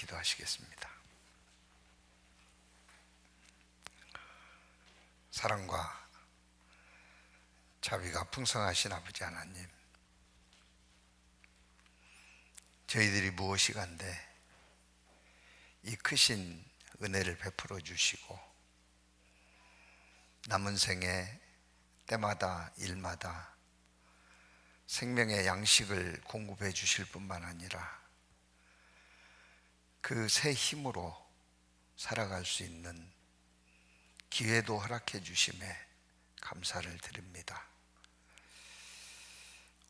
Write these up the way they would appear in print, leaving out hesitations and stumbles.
기도하시겠습니다. 사랑과 자비가 풍성하신 아버지 하나님, 저희들이 무엇이간데 이 크신 은혜를 베풀어 주시고 남은 생에 때마다 일마다 생명의 양식을 공급해 주실 뿐만 아니라 그 새 힘으로 살아갈 수 있는 기회도 허락해 주심에 감사를 드립니다.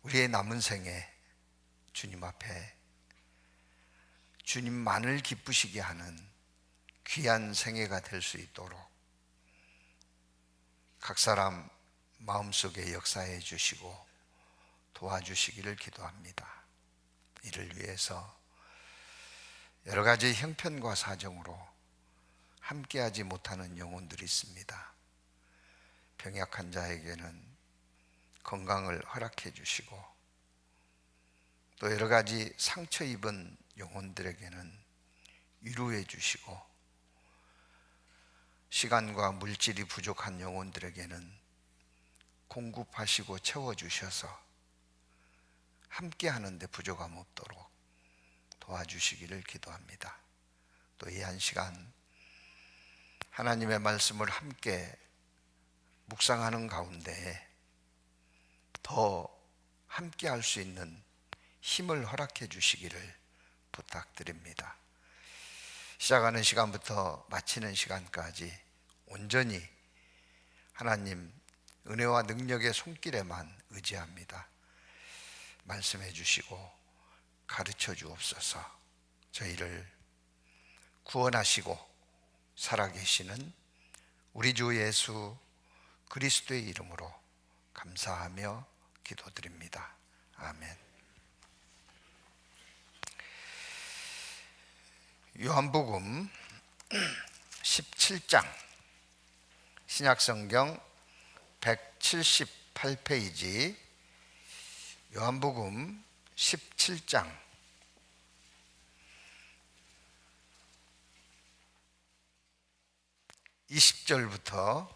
우리의 남은 생에 주님 앞에 주님만을 기쁘시게 하는 귀한 생애가 될 수 있도록 각 사람 마음속에 역사해 주시고 도와주시기를 기도합니다. 이를 위해서 여러 가지 형편과 사정으로 함께하지 못하는 영혼들이 있습니다. 병약한 자에게는 건강을 허락해 주시고 또 여러 가지 상처 입은 영혼들에게는 위로해 주시고 시간과 물질이 부족한 영혼들에게는 공급하시고 채워주셔서 함께 하는데 부족함 없도록 도와주시기를 기도합니다. 또 이 한 시간 하나님의 말씀을 함께 묵상하는 가운데 더 함께 할 수 있는 힘을 허락해 주시기를 부탁드립니다. 시작하는 시간부터 마치는 시간까지 온전히 하나님 은혜와 능력의 손길에만 의지합니다. 말씀해 주시고 가르쳐 주옵소서. 저희를 구원하시고 살아계시는 우리 주 예수 그리스도의 이름으로 감사하며 기도드립니다. 아멘. 요한복음 17장, 신약성경 178페이지, 요한복음 17장 20절부터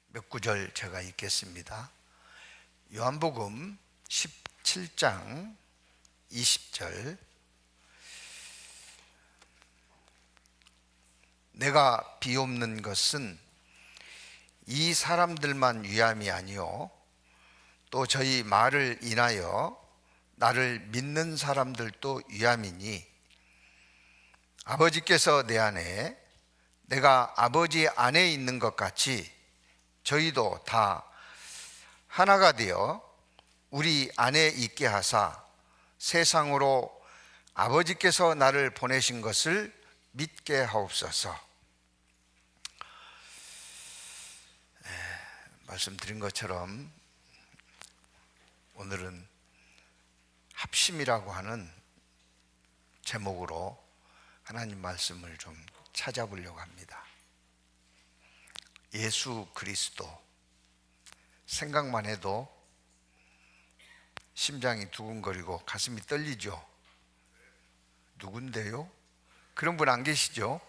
몇 구절 제가 읽겠습니다. 요한복음 17장 20절. 내가 비옵는 것은 이 사람들만 위함이 아니요 또 저희 말을 인하여 나를 믿는 사람들도 위함이니 아버지께서 내 안에 내가 아버지 안에 있는 것 같이 저희도 다 하나가 되어 우리 안에 있게 하사 세상으로 아버지께서 나를 보내신 것을 믿게 하옵소서. 말씀드린 것처럼 오늘은 합심이라고 하는 제목으로 하나님 말씀을 좀 찾아보려고 합니다. 예수 그리스도, 생각만 해도 심장이 두근거리고 가슴이 떨리죠. 누군데요? 그런 분 안 계시죠?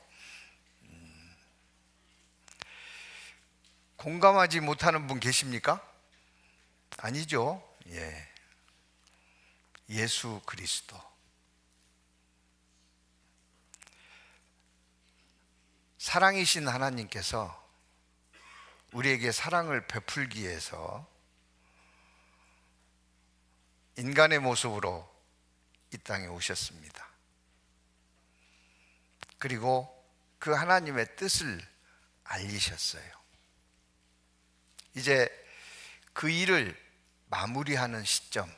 공감하지 못하는 분 계십니까? 아니죠. 예. 예수 그리스도. 사랑이신 하나님께서 우리에게 사랑을 베풀기 위해서 인간의 모습으로 이 땅에 오셨습니다. 그리고 그 하나님의 뜻을 알리셨어요. 이제 그 일을 마무리하는 시점,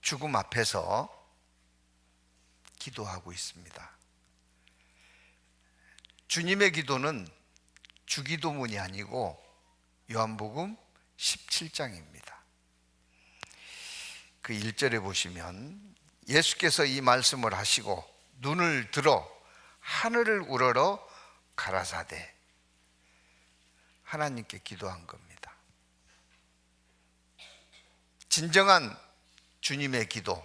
죽음 앞에서 기도하고 있습니다. 주님의 기도는 주기도문이 아니고 요한복음 17장입니다. 그 1절에 보시면 예수께서 이 말씀을 하시고 눈을 들어 하늘을 우러러 가라사대 하나님께 기도한 겁니다. 진정한 주님의 기도,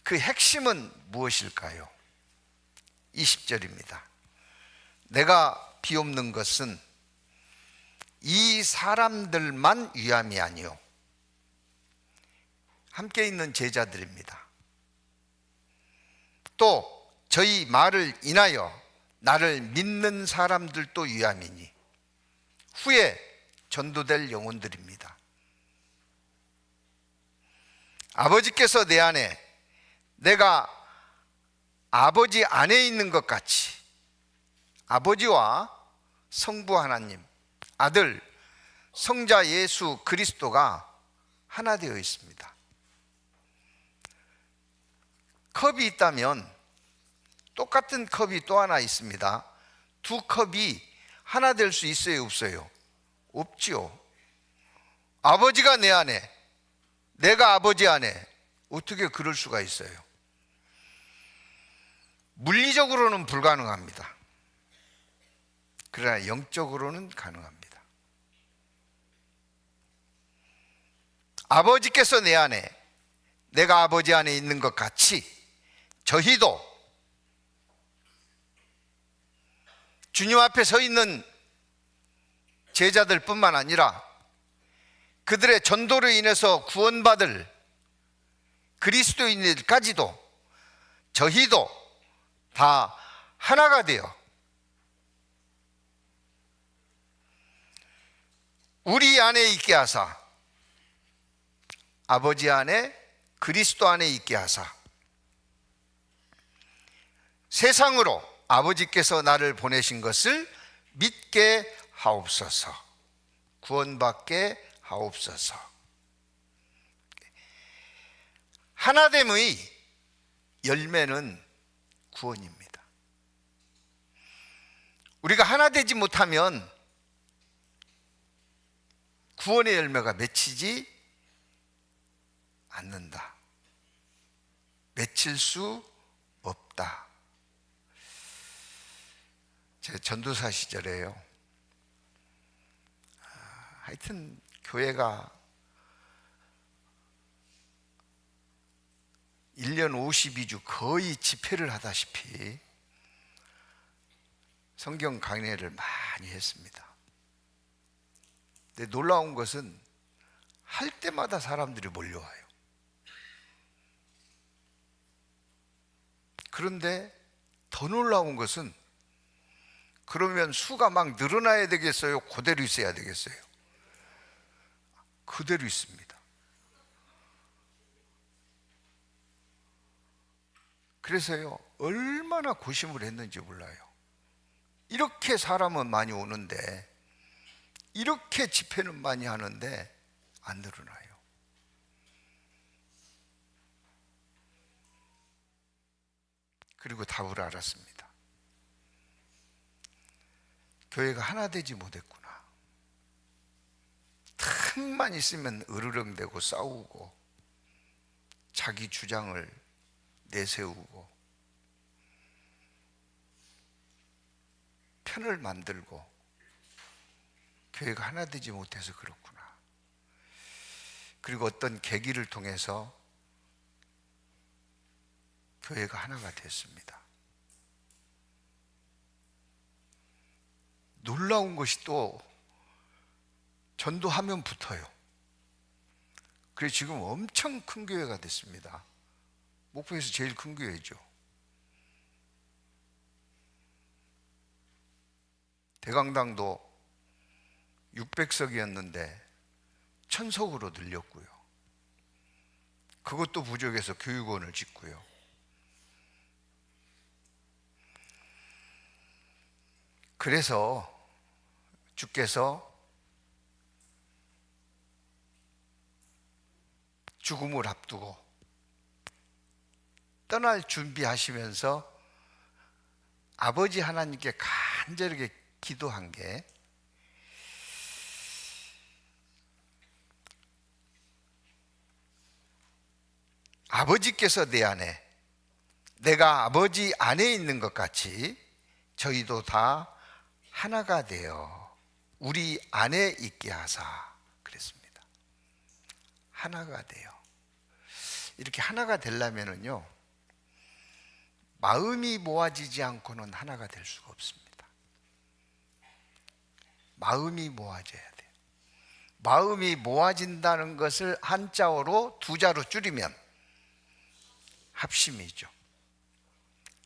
그 핵심은 무엇일까요? 20절입니다. 내가 비옵는 것은 이 사람들만 위함이 아니요, 함께 있는 제자들입니다. 또 저희 말을 인하여 나를 믿는 사람들도 위함이니 후에 전도될 영혼들입니다. 아버지께서 내 안에, 내가 아버지 안에 있는 것 같이 아버지와 성부 하나님, 아들, 성자 예수 그리스도가 하나 되어 있습니다. 컵이 있다면 똑같은 컵이 또 하나 있습니다. 두 컵이 하나 될 수 있어요, 없어요? 없지요. 아버지가 내 안에, 내가 아버지 안에, 어떻게 그럴 수가 있어요? 물리적으로는 불가능합니다. 그러나 영적으로는 가능합니다. 아버지께서 내 안에, 내가 아버지 안에 있는 것 같이 저희도 주님 앞에 서 있는 제자들 뿐만 아니라 그들의 전도로 인해서 구원받을 그리스도인들까지도, 저희도 다 하나가 되어 우리 안에 있게 하사, 아버지 안에, 그리스도 안에 있게 하사, 세상으로 아버지께서 나를 보내신 것을 믿게 하옵소서, 구원받게 하옵소서. 하나됨의 열매는 구원입니다. 우리가 하나 되지 못하면 구원의 열매가 맺히지 않는다. 맺힐 수 없다. 제 전도사 시절에요, 하여튼 교회가 1년 52주 거의 집회를 하다시피 성경 강의를 많이 했습니다. 근데 놀라운 것은 할 때마다 사람들이 몰려와요. 그런데 더 놀라운 것은, 그러면 수가 막 늘어나야 되겠어요? 그대로 있어야 되겠어요? 그대로 있습니다. 그래서요, 얼마나 고심을 했는지 몰라요. 이렇게 사람은 많이 오는데, 이렇게 집회는 많이 하는데 안 늘어나요. 그리고 답을 알았습니다. 교회가 하나 되지 못했구나. 틈만 있으면 으르렁대고 싸우고 자기 주장을 내세우고 편을 만들고 교회가 하나 되지 못해서 그렇구나. 그리고 어떤 계기를 통해서 교회가 하나가 됐습니다. 놀라운 것이 또 전도하면 붙어요. 그래서 지금 엄청 큰 교회가 됐습니다. 목포에서 제일 큰 교회죠. 대강당도 600석이었는데 1000석으로 늘렸고요. 그것도 부족해서 교육원을 짓고요. 그래서 주께서 죽음을 앞두고 떠날 준비하시면서 아버지 하나님께 간절하게 기도한 게, 아버지께서 내 안에, 내가 아버지 안에 있는 것 같이 저희도 다 하나가 되어 우리 안에 있게 하사 그랬습니다. 하나가 돼요. 이렇게 하나가 되려면은요, 마음이 모아지지 않고는 하나가 될 수가 없습니다. 마음이 모아져야 돼요. 마음이 모아진다는 것을 한자어로 두 자로 줄이면 합심이죠.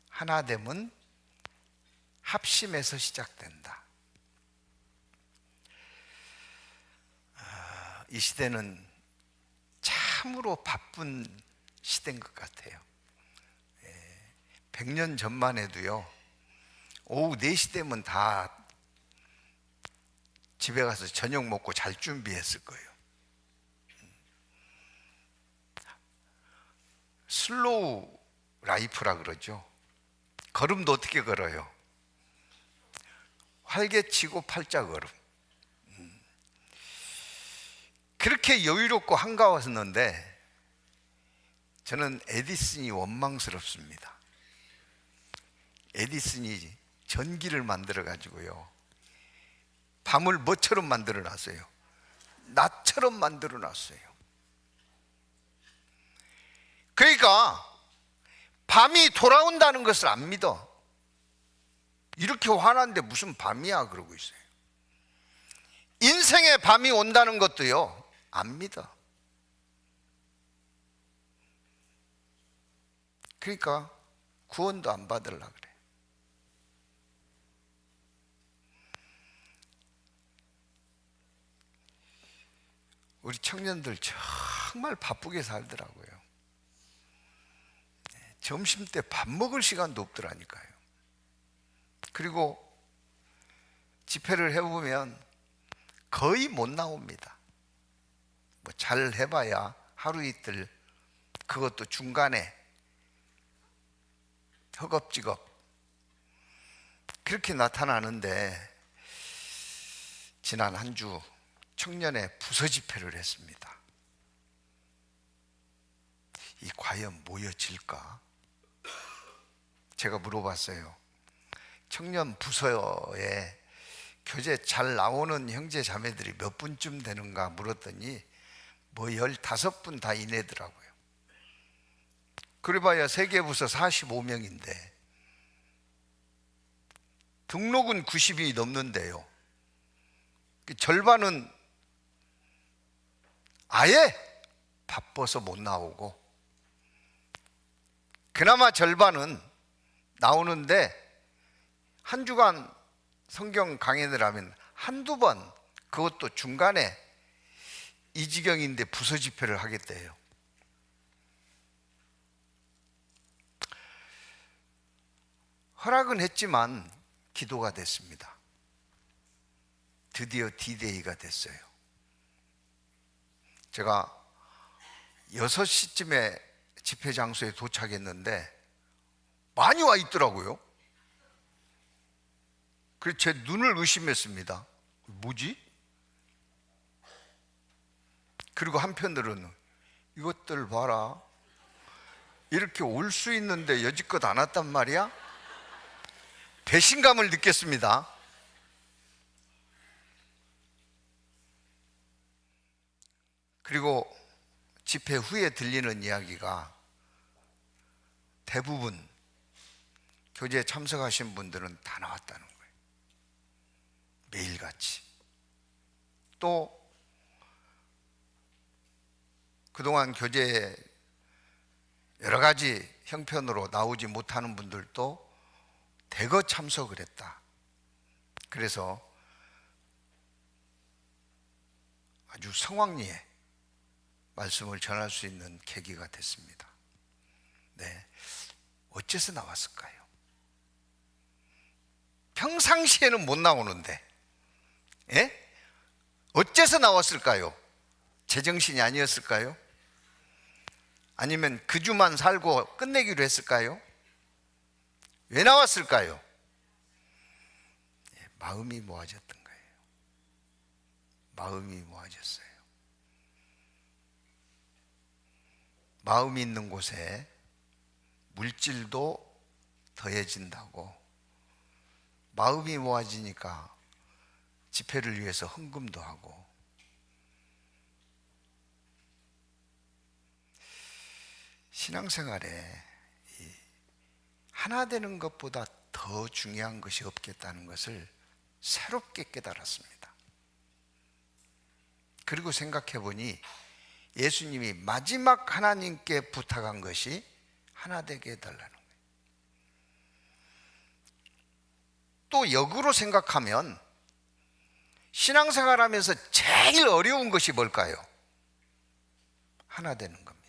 하나됨은 합심에서 시작된다. 이 시대는 참으로 바쁜 시대인 것 같아요. 100년 전만 해도요, 오후 4시 되면 다 집에 가서 저녁 먹고 잘 준비했을 거예요. 슬로우 라이프라 그러죠. 걸음도 어떻게 걸어요? 활개치고 팔자 걸음. 그렇게 여유롭고 한가웠는데 저는 에디슨이 원망스럽습니다. 에디슨이 전기를 만들어 가지고요, 밤을 뭐처럼 만들어 놨어요? 낮처럼 만들어 놨어요. 그러니까 밤이 돌아온다는 것을 안 믿어. 이렇게 화났는데 무슨 밤이야 그러고 있어요. 인생의 밤이 온다는 것도요, 안 믿어. 그러니까 구원도 안 받으려고 그래. 우리 청년들 정말 바쁘게 살더라고요. 점심 때 밥 먹을 시간도 없더라니까요. 그리고 집회를 해보면 거의 못 나옵니다. 뭐 잘 해봐야 하루 이틀, 그것도 중간에 허겁지겁 그렇게 나타나는데, 지난 한 주 청년의 부서 집회를 했습니다. 이 과연 모여질까? 제가 물어봤어요. 청년 부서에 교재 잘 나오는 형제 자매들이 몇 분쯤 되는가 물었더니 뭐 15분 다 이내더라고요. 그래봐야 세계부서 45명인데 등록은 90이 넘는데요, 절반은 아예 바빠서 못 나오고, 그나마 절반은 나오는데 한 주간 성경 강연을 하면 한두 번, 그것도 중간에 이 지경인데 부서 집회를 하겠대요. 허락은 했지만 기도가 됐습니다. 드디어 D-Day가 됐어요. 제가 6시쯤에 집회 장소에 도착했는데 많이 와 있더라고요. 그래서 제 눈을 의심했습니다. 뭐지? 그리고 한편으로는 이것들 봐라, 이렇게 올 수 있는데 여지껏 안 왔단 말이야? 배신감을 느꼈습니다. 그리고 집회 후에 들리는 이야기가 대부분 교제에 참석하신 분들은 다 나왔다는 거예요. 매일같이. 또 그동안 교제에 여러 가지 형편으로 나오지 못하는 분들도 대거 참석을 했다. 그래서 아주 성황리에 말씀을 전할 수 있는 계기가 됐습니다. 네, 어째서 나왔을까요? 평상시에는 못 나오는데, 예? 어째서 나왔을까요? 제정신이 아니었을까요? 아니면 그 주만 살고 끝내기로 했을까요? 왜 나왔을까요? 마음이 모아졌던 거예요. 마음이 모아졌어요. 마음이 있는 곳에 물질도 더해진다고. 마음이 모아지니까 집회를 위해서 헌금도 하고, 신앙생활에 하나 되는 것보다 더 중요한 것이 없겠다는 것을 새롭게 깨달았습니다. 그리고 생각해 보니 예수님이 마지막 하나님께 부탁한 것이 하나 되게 해달라는 거예요. 또 역으로 생각하면 신앙생활하면서 제일 어려운 것이 뭘까요? 하나 되는 겁니다.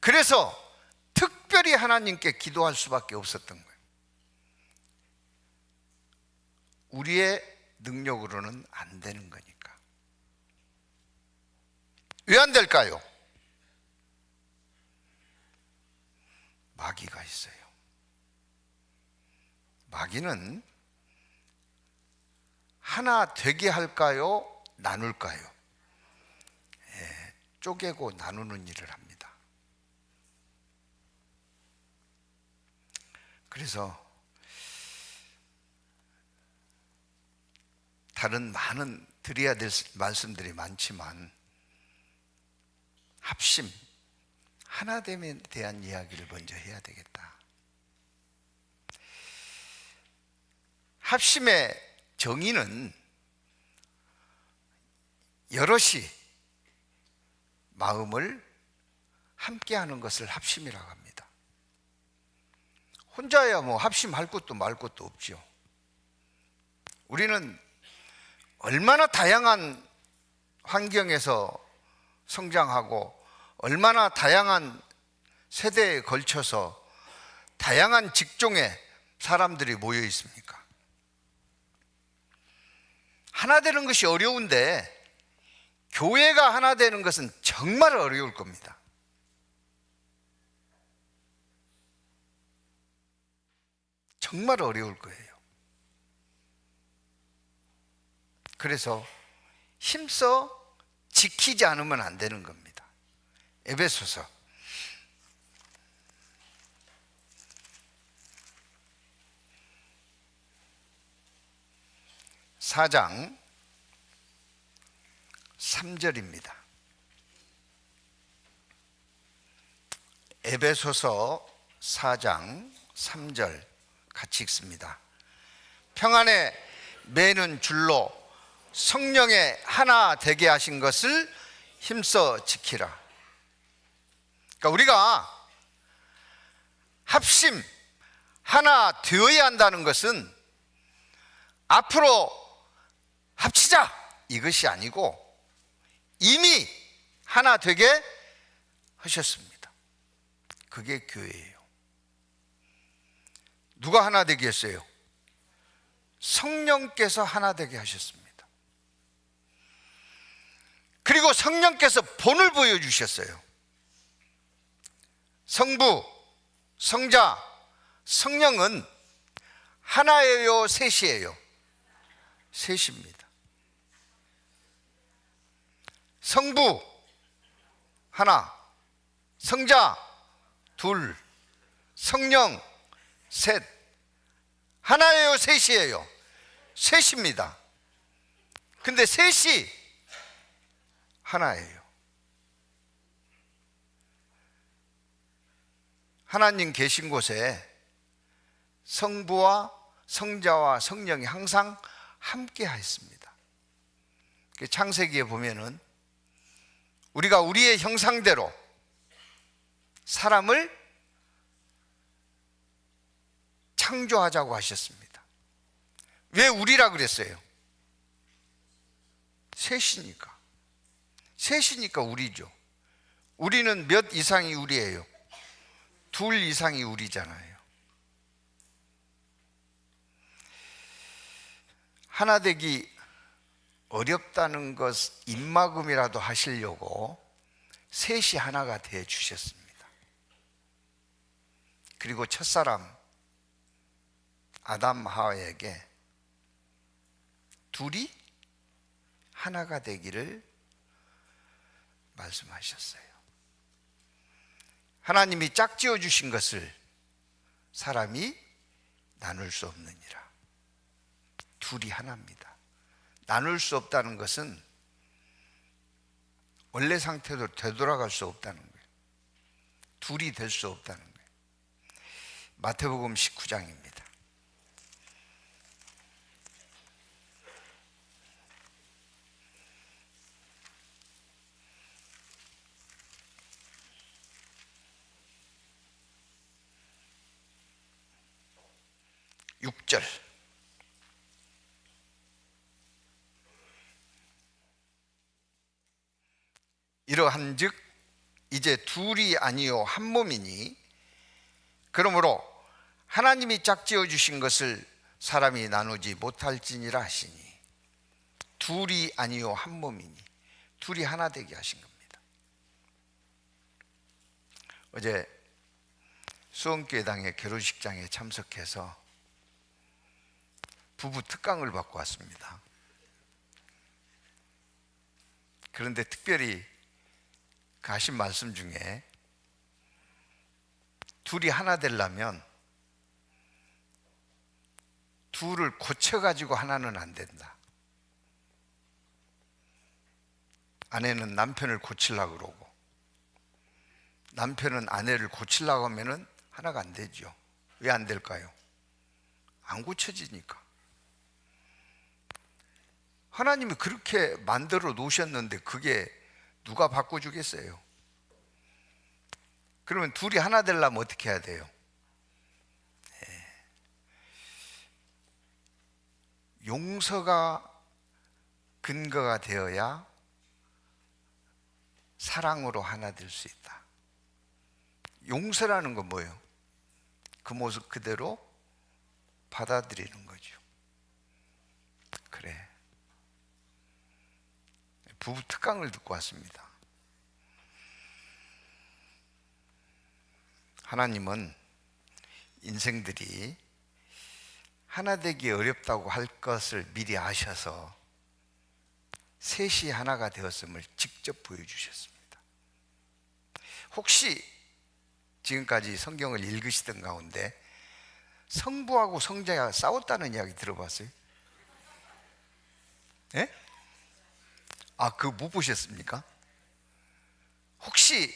그래서 특별히 하나님께 기도할 수밖에 없었던 거예요. 우리의 능력으로는 안 되는 거니까. 왜 안 될까요? 마귀가 있어요. 마귀는 하나 되게 할까요? 나눌까요? 쪼개고 나누는 일을 합니다. 그래서 다른 많은 드려야 될 말씀들이 많지만 합심, 하나됨에 대한 이야기를 먼저 해야 되겠다. 합심의 정의는 여럿이 마음을 함께하는 것을 합심이라고 합니다. 혼자야 뭐 합심할 것도 말 것도 없죠. 우리는 얼마나 다양한 환경에서 성장하고 얼마나 다양한 세대에 걸쳐서 다양한 직종의 사람들이 모여 있습니까? 하나 되는 것이 어려운데 교회가 하나 되는 것은 정말 어려울 겁니다. 정말 어려울 거예요. 그래서 힘써 지키지 않으면 안 되는 겁니다. 에베소서 4장 3절입니다. 에베소서 4장 3절 같이 읽습니다. 평안에 매는 줄로 성령의 하나 되게 하신 것을 힘써 지키라. 그러니까 우리가 합심 하나 되어야 한다는 것은 앞으로 합치자 이것이 아니고 이미 하나 되게 하셨습니다. 그게 교회예요. 누가 하나 되게 했어요? 성령께서 하나 되게 하셨습니다. 그리고 성령께서 본을 보여주셨어요. 성부, 성자, 성령은 하나예요, 셋이에요? 셋입니다. 성부 하나, 성자 둘, 성령 셋. 하나예요, 셋이에요? 셋입니다. 근데 셋이 하나예요. 하나님 계신 곳에 성부와 성자와 성령이 항상 함께 하였습니다. 창세기에 보면은 우리가 우리의 형상대로 사람을 창조하자고 하셨습니다. 왜 우리라 그랬어요? 셋이니까. 셋이니까 우리죠. 우리는 몇 이상이 우리예요? 둘 이상이 우리잖아요. 하나 되기 어렵다는 것 입막음이라도 하시려고 셋이 하나가 되어 주셨습니다. 그리고 첫사람 아담 하와에게 둘이 하나가 되기를 말씀하셨어요. 하나님이 짝지어 주신 것을 사람이 나눌 수 없느니라. 둘이 하나입니다. 나눌 수 없다는 것은 원래 상태로 되돌아갈 수 없다는 거예요. 둘이 될 수 없다는 거예요. 마태복음 19장입니다. (6절) 이러한즉 이제 둘이 아니요 한 몸이니 그러므로 하나님이 짝지어 주신 것을 사람이 나누지 못할지니라 하시니, 둘이 아니요 한 몸이니, 둘이 하나 되게 하신 겁니다. 어제 수원교회당의 결혼식장에 참석해서 부부 특강을 받고 왔습니다. 그런데 특별히 그 하신 말씀 중에 둘이 하나 되려면 둘을 고쳐가지고 하나는 안 된다. 아내는 남편을 고치려고 그러고 남편은 아내를 고치려고 하면은 하나가 안 되죠. 왜 안 될까요? 안 고쳐지니까. 하나님이 그렇게 만들어 놓으셨는데 그게 누가 바꿔주겠어요? 그러면 둘이 하나 되려면 어떻게 해야 돼요? 용서가 근거가 되어야 사랑으로 하나 될 수 있다. 용서라는 건 뭐예요? 그 모습 그대로 받아들이는 거죠. 그래. 부부 특강을 듣고 왔습니다. 하나님은 인생들이 하나 되기 어렵다고 할 것을 미리 아셔서 셋이 하나가 되었음을 직접 보여주셨습니다. 혹시 지금까지 성경을 읽으시던 가운데 성부하고 성자가 싸웠다는 이야기 들어봤어요? 예? 아, 그거 못 보셨습니까? 혹시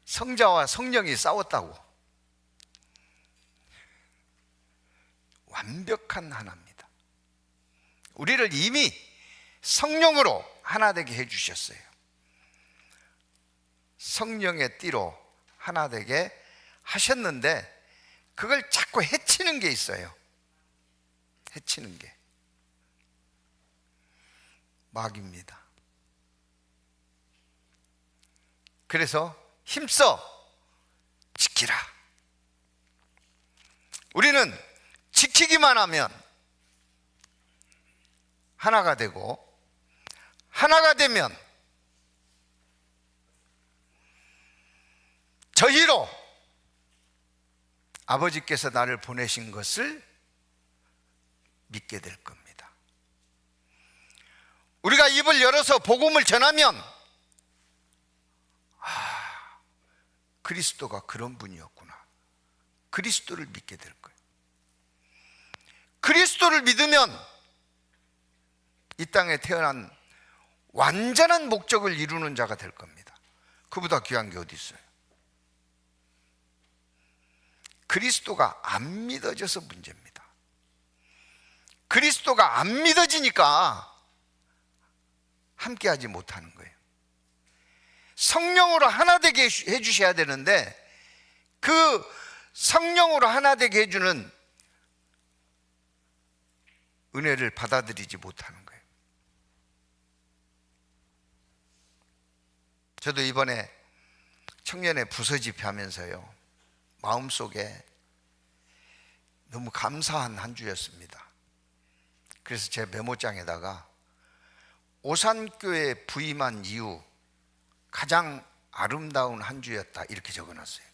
성자와 성령이 싸웠다고? 완벽한 하나입니다. 우리를 이미 성령으로 하나 되게 해주셨어요. 성령의 띠로 하나 되게 하셨는데 그걸 자꾸 해치는 게 있어요. 해치는 게 마귀입니다. 그래서 힘써 지키라. 우리는 지키기만 하면 하나가 되고, 하나가 되면 저희로 아버지께서 나를 보내신 것을 믿게 될 겁니다. 우리가 입을 열어서 복음을 전하면 그리스도가 그런 분이었구나, 그리스도를 믿게 될 거예요. 그리스도를 믿으면 이 땅에 태어난 완전한 목적을 이루는 자가 될 겁니다. 그보다 귀한 게 어디 있어요? 그리스도가 안 믿어져서 문제입니다. 그리스도가 안 믿어지니까 함께하지 못하는 거예요. 성령으로 하나 되게 해주셔야 되는데 그 성령으로 하나 되게 해주는 은혜를 받아들이지 못하는 거예요. 저도 이번에 청년의 부서 집회하면서요, 마음속에 너무 감사한 한 주였습니다. 그래서 제 메모장에다가 오산교회 부임한 이후 가장 아름다운 한 주였다 이렇게 적어놨어요.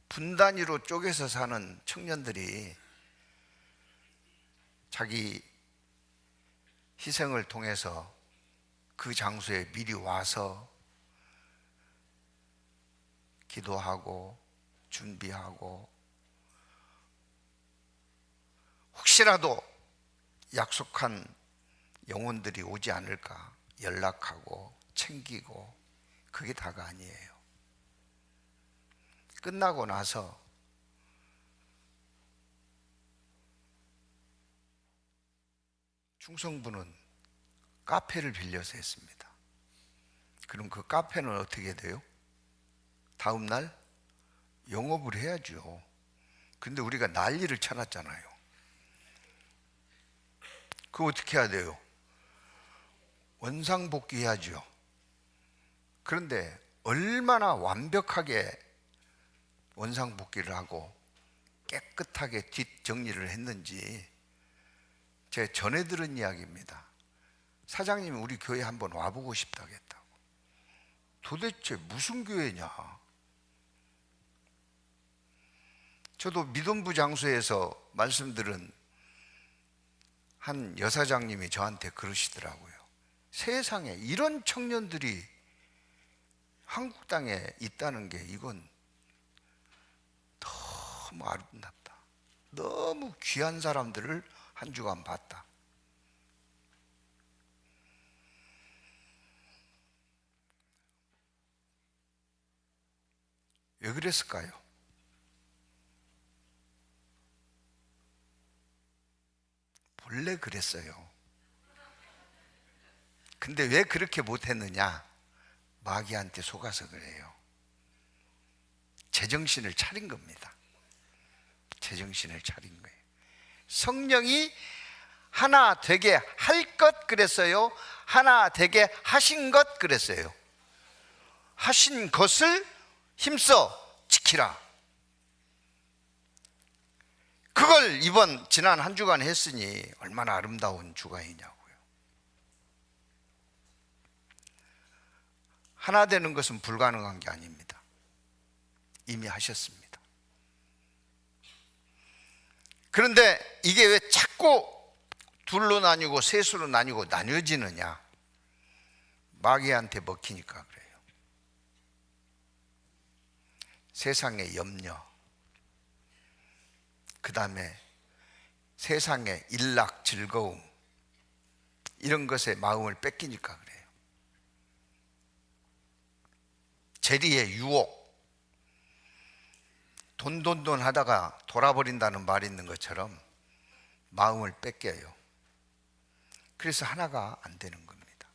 분단위로 쪼개서 사는 청년들이 자기 희생을 통해서 그 장소에 미리 와서 기도하고 준비하고 혹시라도 약속한 영혼들이 오지 않을까 연락하고 챙기고, 그게 다가 아니에요. 끝나고 나서 충성부는 카페를 빌려서 했습니다. 그럼 그 카페는 어떻게 돼요? 다음 날 영업을 해야죠. 근데 우리가 난리를 쳐놨잖아요. 그거 어떻게 해야 돼요? 원상복귀해야죠. 그런데 얼마나 완벽하게 원상복귀를 하고 깨끗하게 뒷정리를 했는지 제가 전해 들은 이야기입니다. 사장님이 우리 교회 한번 와보고 싶다고 했다고. 도대체 무슨 교회냐? 저도 믿음부 장소에서 말씀들은 한 여사장님이 저한테 그러시더라고요. 세상에 이런 청년들이 한국 땅에 있다는 게 이건 너무 아름답다. 너무 귀한 사람들을 한 주간 봤다. 왜 그랬을까요? 본래 그랬어요. 근데 왜 그렇게 못했느냐? 마귀한테 속아서 그래요. 제정신을 차린 겁니다. 제정신을 차린 거예요. 성령이 하나 되게 할 것 그랬어요? 하나 되게 하신 것 그랬어요? 하신 것을 힘써 지키라. 그걸 지난 한 주간 했으니 얼마나 아름다운 주간이냐고요. 하나 되는 것은 불가능한 게 아닙니다. 이미 하셨습니다. 그런데 이게 왜 자꾸 둘로 나뉘고 셋으로 나뉘고 나뉘어지느냐? 마귀한테 먹히니까 그래요. 세상의 염려, 그 다음에 세상의 일락, 즐거움, 이런 것에 마음을 뺏기니까 그래요. 재리의 유혹, 돈 하다가 돌아버린다는 말이 있는 것처럼 마음을 뺏겨요. 그래서 하나가 안 되는 겁니다.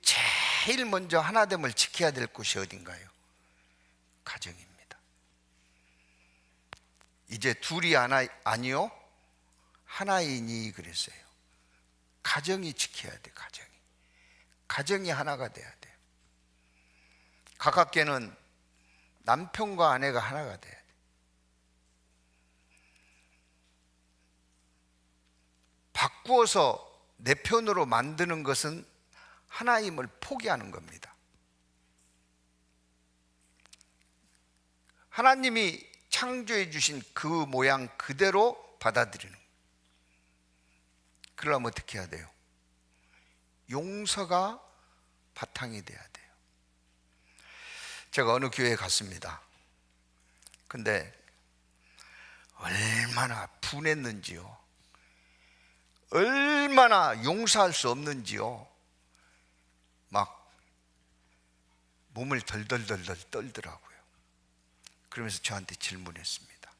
제일 먼저 하나됨을 지켜야 될 곳이 어딘가요? 가정입니다. 이제 둘이 아니요 하나이니 그랬어요. 가정이 지켜야 돼. 가정이 하나가 돼야 돼요. 가깝게는 남편과 아내가 하나가 돼야 돼. 바꾸어서 내 편으로 만드는 것은 하나임을 포기하는 겁니다. 하나님이 창조해 주신 그 모양 그대로 받아들이는 거예요. 그러려면 어떻게 해야 돼요? 용서가 바탕이 돼야 돼요. 제가 어느 교회에 갔습니다. 근데 얼마나 분했는지요. 얼마나 용서할 수 없는지요. 막 몸을 덜덜덜덜 떨더라고요. 그러면서 저한테 질문했습니다.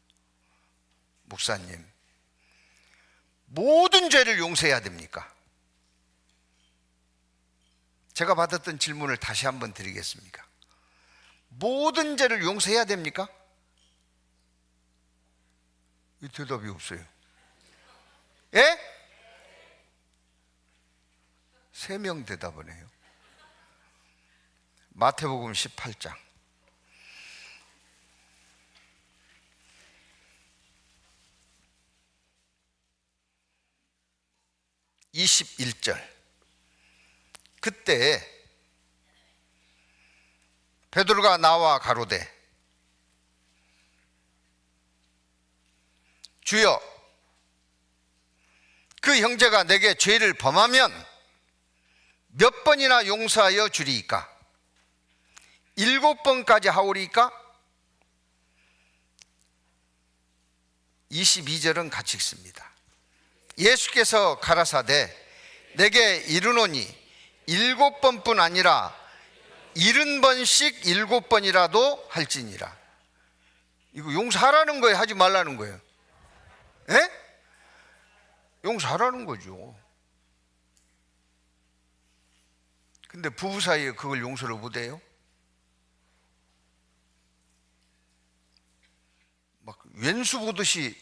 목사님, 모든 죄를 용서해야 됩니까? 제가 받았던 질문을 다시 한번 드리겠습니까? 모든 죄를 용서해야 됩니까? 이 대답이 없어요. 예? 3명 대답을 해요. 마태복음 18장 21절. 그때 베드로가 나와 가로되 주여, 그 형제가 내게 죄를 범하면 몇 번이나 용서하여 주리이까? 7번까지 하오리이까? 22절은 같이 읽습니다. 예수께서 가라사대 내게 이르노니 7번뿐 아니라 70번씩 7번이라도 할지니라. 이거 용서하라는 거예요, 하지 말라는 거예요? 예? 용서하라는 거죠. 근데 부부 사이에 그걸 용서를 못해요? 막 왼수 보듯이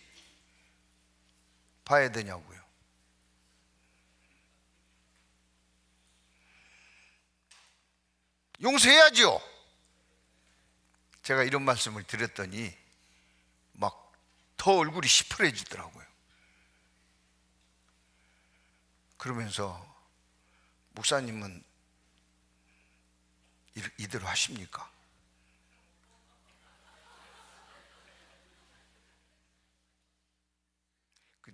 봐야 되냐고요. 용서해야죠. 제가 이런 말씀을 드렸더니 막 더 얼굴이 시퍼래지더라고요. 그러면서 목사님은 이대로 하십니까?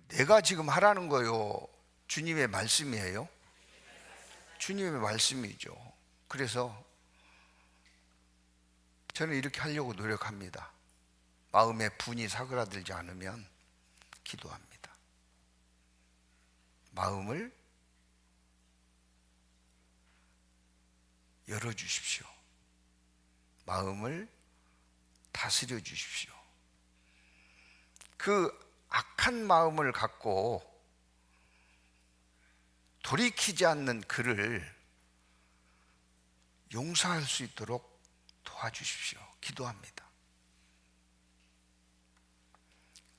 내가 지금 하라는 거요, 주님의 말씀이에요? 주님의 말씀이죠. 그래서 저는 이렇게 하려고 노력합니다. 마음에 분이 사그라들지 않으면 기도합니다. 마음을 열어주십시오. 마음을 다스려 주십시오. 그 악한 마음을 갖고 돌이키지 않는 그를 용서할 수 있도록 도와주십시오. 기도합니다.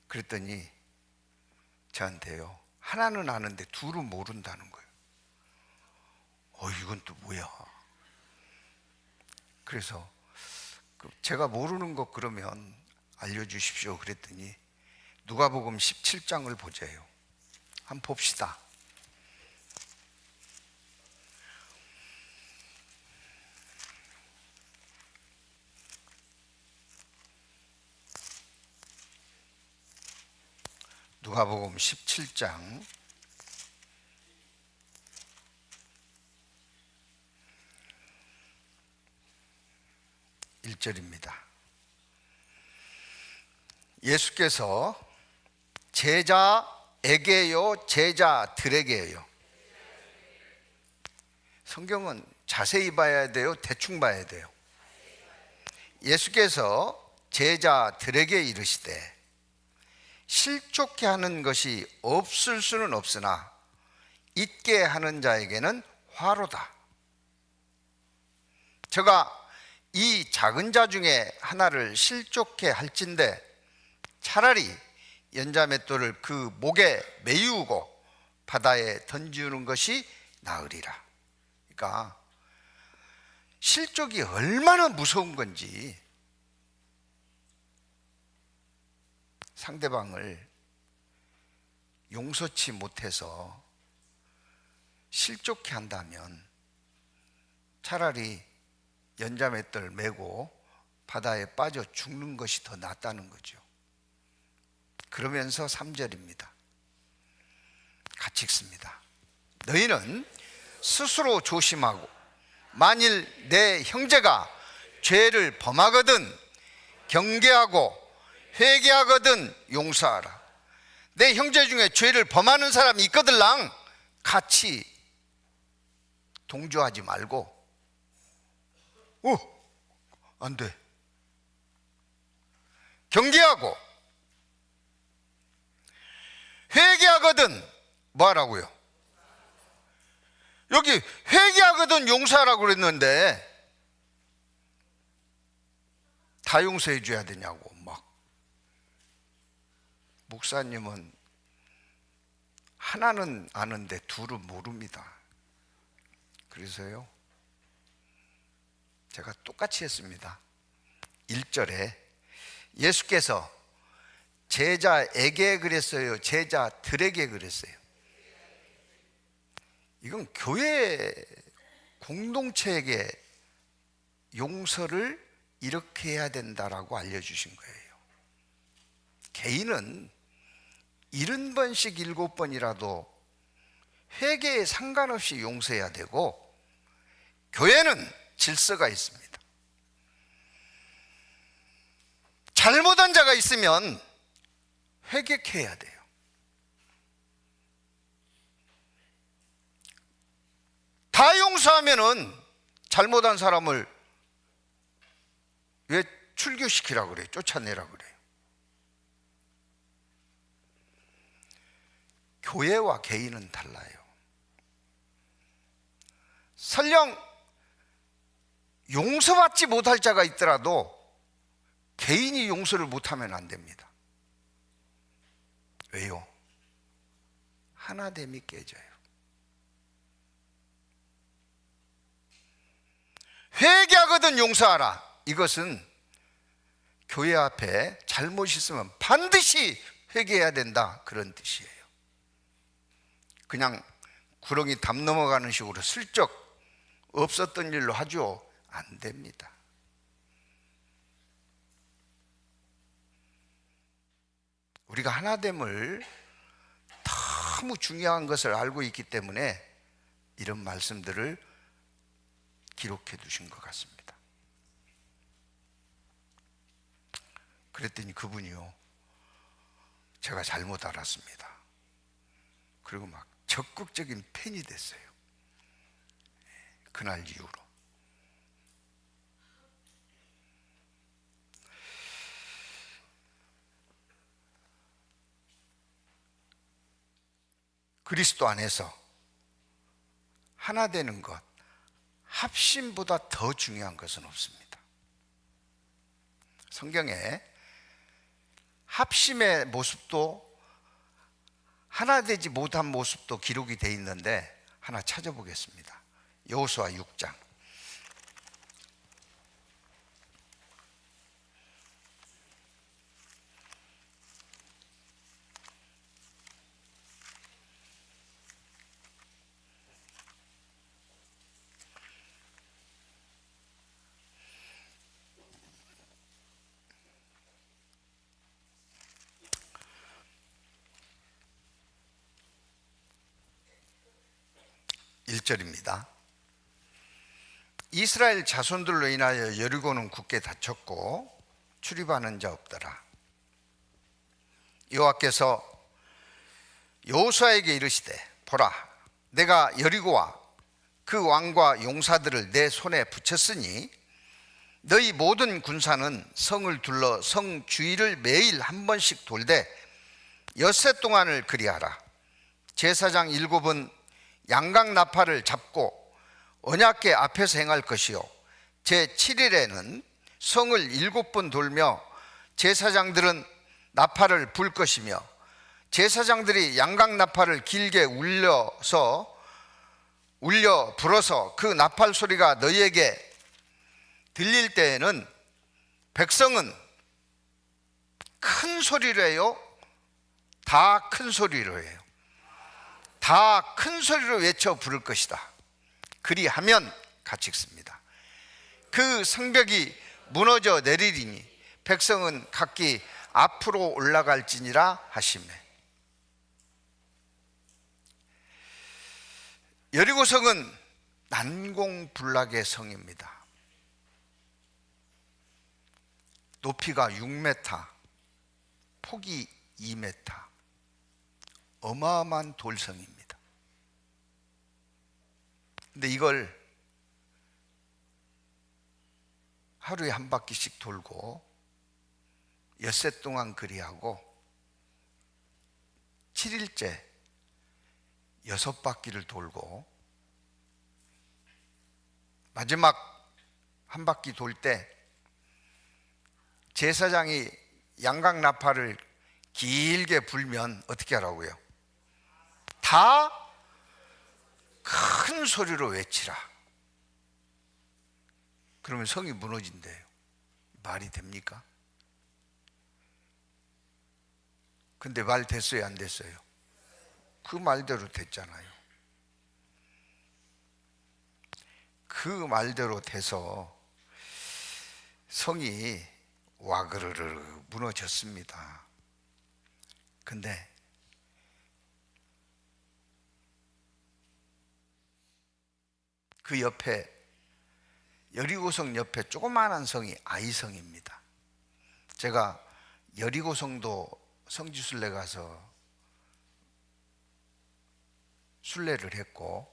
그랬더니 저한테요, 하나는 아는데 둘은 모른다는 거예요. 이건 또 뭐야? 그래서 제가 모르는 것 그러면 알려주십시오 그랬더니 누가복음 17장을 보자요. 한번 봅시다. 누가복음 17장 1절입니다. 예수께서 제자에게요, 제자들에게요. 성경은 자세히 봐야 돼요, 대충 봐야 돼요? 예수께서 제자들에게 이르시되 실족케 하는 것이 없을 수는 없으나 있게 하는 자에게는 화로다. 저가 이 작은 자 중에 하나를 실족케 할진대 차라리 연자맷돌을 그 목에 매이우고 바다에 던지는 것이 나으리라. 그러니까 실족이 얼마나 무서운 건지 상대방을 용서치 못해서 실족케 한다면 차라리 연자맷돌 메고 바다에 빠져 죽는 것이 더 낫다는 거죠. 그러면서 3절입니다. 같이 읽습니다. 너희는 스스로 조심하고 만일 내 형제가 죄를 범하거든 경계하고 회개하거든 용서하라. 내 형제 중에 죄를 범하는 사람이 있거들랑 같이 동조하지 말고 안 돼. 경계하고 회개하거든 뭐 하라고요? 여기 회개하거든 용서하라고 그랬는데 다 용서해 줘야 되냐고 막. 목사님은 하나는 아는데 둘은 모릅니다. 그래서요 제가 똑같이 했습니다. 1절에 예수께서 제자에게 그랬어요, 제자들에게 그랬어요? 이건 교회 공동체에게 용서를 이렇게 해야 된다라고 알려주신 거예요. 개인은 70번씩 7번이라도 회개에 상관없이 용서해야 되고 교회는 질서가 있습니다. 잘못한 자가 있으면 회개해야 돼요. 다 용서하면은 잘못한 사람을 왜 출교시키라 그래요? 쫓아내라 그래요? 교회와 개인은 달라요. 설령 용서받지 못할 자가 있더라도 개인이 용서를 못하면 안 됩니다. 왜요? 하나됨이 깨져요. 회개하거든 용서하라. 이것은 교회 앞에 잘못 있으면 반드시 회개해야 된다, 그런 뜻이에요. 그냥 구렁이 담 넘어가는 식으로 슬쩍 없었던 일로 하죠. 안 됩니다. 우리가 하나됨을 너무 중요한 것을 알고 있기 때문에 이런 말씀들을 기록해 두신 것 같습니다. 그랬더니 그분이요, 제가 잘못 알았습니다. 그리고 막 적극적인 팬이 됐어요. 그날 이후로. 그리스도 안에서 하나 되는 것, 합심보다 더 중요한 것은 없습니다. 성경에 합심의 모습도, 하나 되지 못한 모습도 기록이 되어 있는데 하나 찾아보겠습니다. 여호수아 6장. (1절입니다) 이스라엘 자손들로 인하여 여리고는 굳게 닫혔고 출입하는 자 없더라. 여호와께서 여호수아에게 이르시되, 보라, 내가 여리고와 그 왕과 용사들을 내 손에 붙였으니 너희 모든 군사는 성을 둘러 성 주위를 매일 한 번씩 돌되 엿새 동안을 그리하라. 제사장 7은 양각 나팔을 잡고 언약궤 앞에서 행할 것이요, 제7일에는 성을 7번 돌며 제사장들은 나팔을 불 것이며, 제사장들이 양각 나팔을 길게 울려 불어서 그 나팔 소리가 너희에게 들릴 때에는 백성은 큰 소리로 해요? 다 큰 소리로 해요? 다 큰 소리로 외쳐 부를 것이다. 그리하면, 같이 읽습니다. 그 성벽이 무너져 내리리니 백성은 각기 앞으로 올라갈지니라 하시매. 여리고성은 난공불락의 성입니다. 높이가 6m, 폭이 2m, 어마어마한 돌성입니다. 근데 이걸 하루에 한 바퀴씩 돌고 엿새 동안 그리하고 7일째 6바퀴를 돌고 마지막 한 바퀴 돌 때 제사장이 양각 나팔을 길게 불면 어떻게 하라고요? 다 큰 소리로 외치라. 그러면 성이 무너진대요. 말이 됩니까? 근데 말 됐어요, 안 됐어요? 그 말대로 됐잖아요. 그 말대로 돼서 성이 와그르르 무너졌습니다. 근데 그 옆에, 여리고성 옆에 조그마한 성이 아이성입니다. 제가 여리고성도 성지순례 가서 순례를 했고,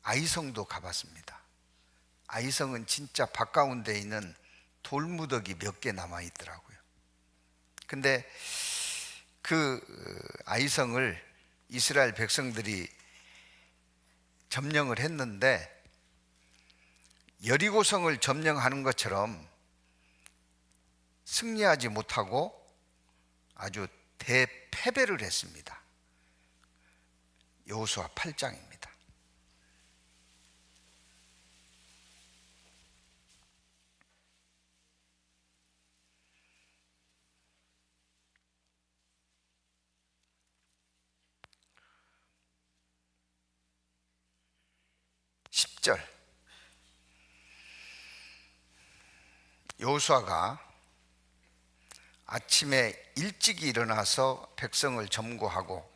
아이성도 가봤습니다. 아이성은 진짜 바가운데 있는 돌무더기 몇 개 남아 있더라고요. 근데 그 아이성을 이스라엘 백성들이 점령을 했는데, 여리고성을 점령하는 것처럼 승리하지 못하고 아주 대패배를 했습니다. 여호수아 8장입니다. 여호수아가 아침에 일찍 일어나서 백성을 점거하고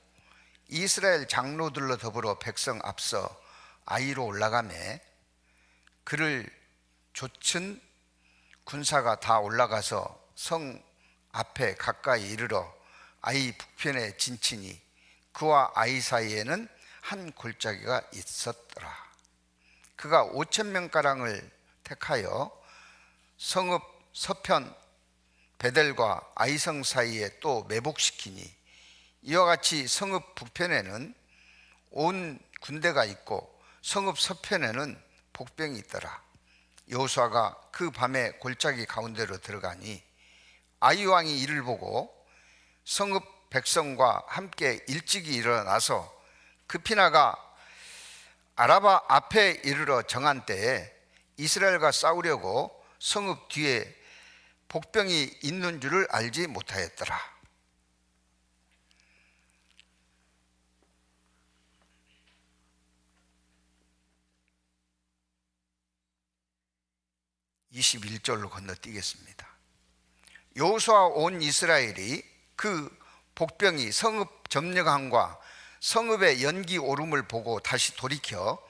이스라엘 장로들로 더불어 백성 앞서 아이로 올라가매, 그를 좇은 군사가 다 올라가서 성 앞에 가까이 이르러 아이 북편에 진치니 그와 아이 사이에는 한 골짜기가 있었더라. 그가 5,000명가량을 택하여 성읍 서편 베델과 아이성 사이에 또 매복시키니, 이와 같이 성읍 북편에는 온 군대가 있고 성읍 서편에는 복병이 있더라. 여호수아가 그 밤에 골짜기 가운데로 들어가니 아이 왕이 이를 보고 성읍 백성과 함께 일찍이 일어나서 급히 나가 아라바 앞에 이르러 정한 때에 이스라엘과 싸우려고 성읍 뒤에 복병이 있는 줄을 알지 못하였더라. (21절로) 건너뛰겠습니다. 여호수아 온 이스라엘이 그 복병이 성읍 점령함과 성읍의 연기 오름을 보고 다시 돌이켜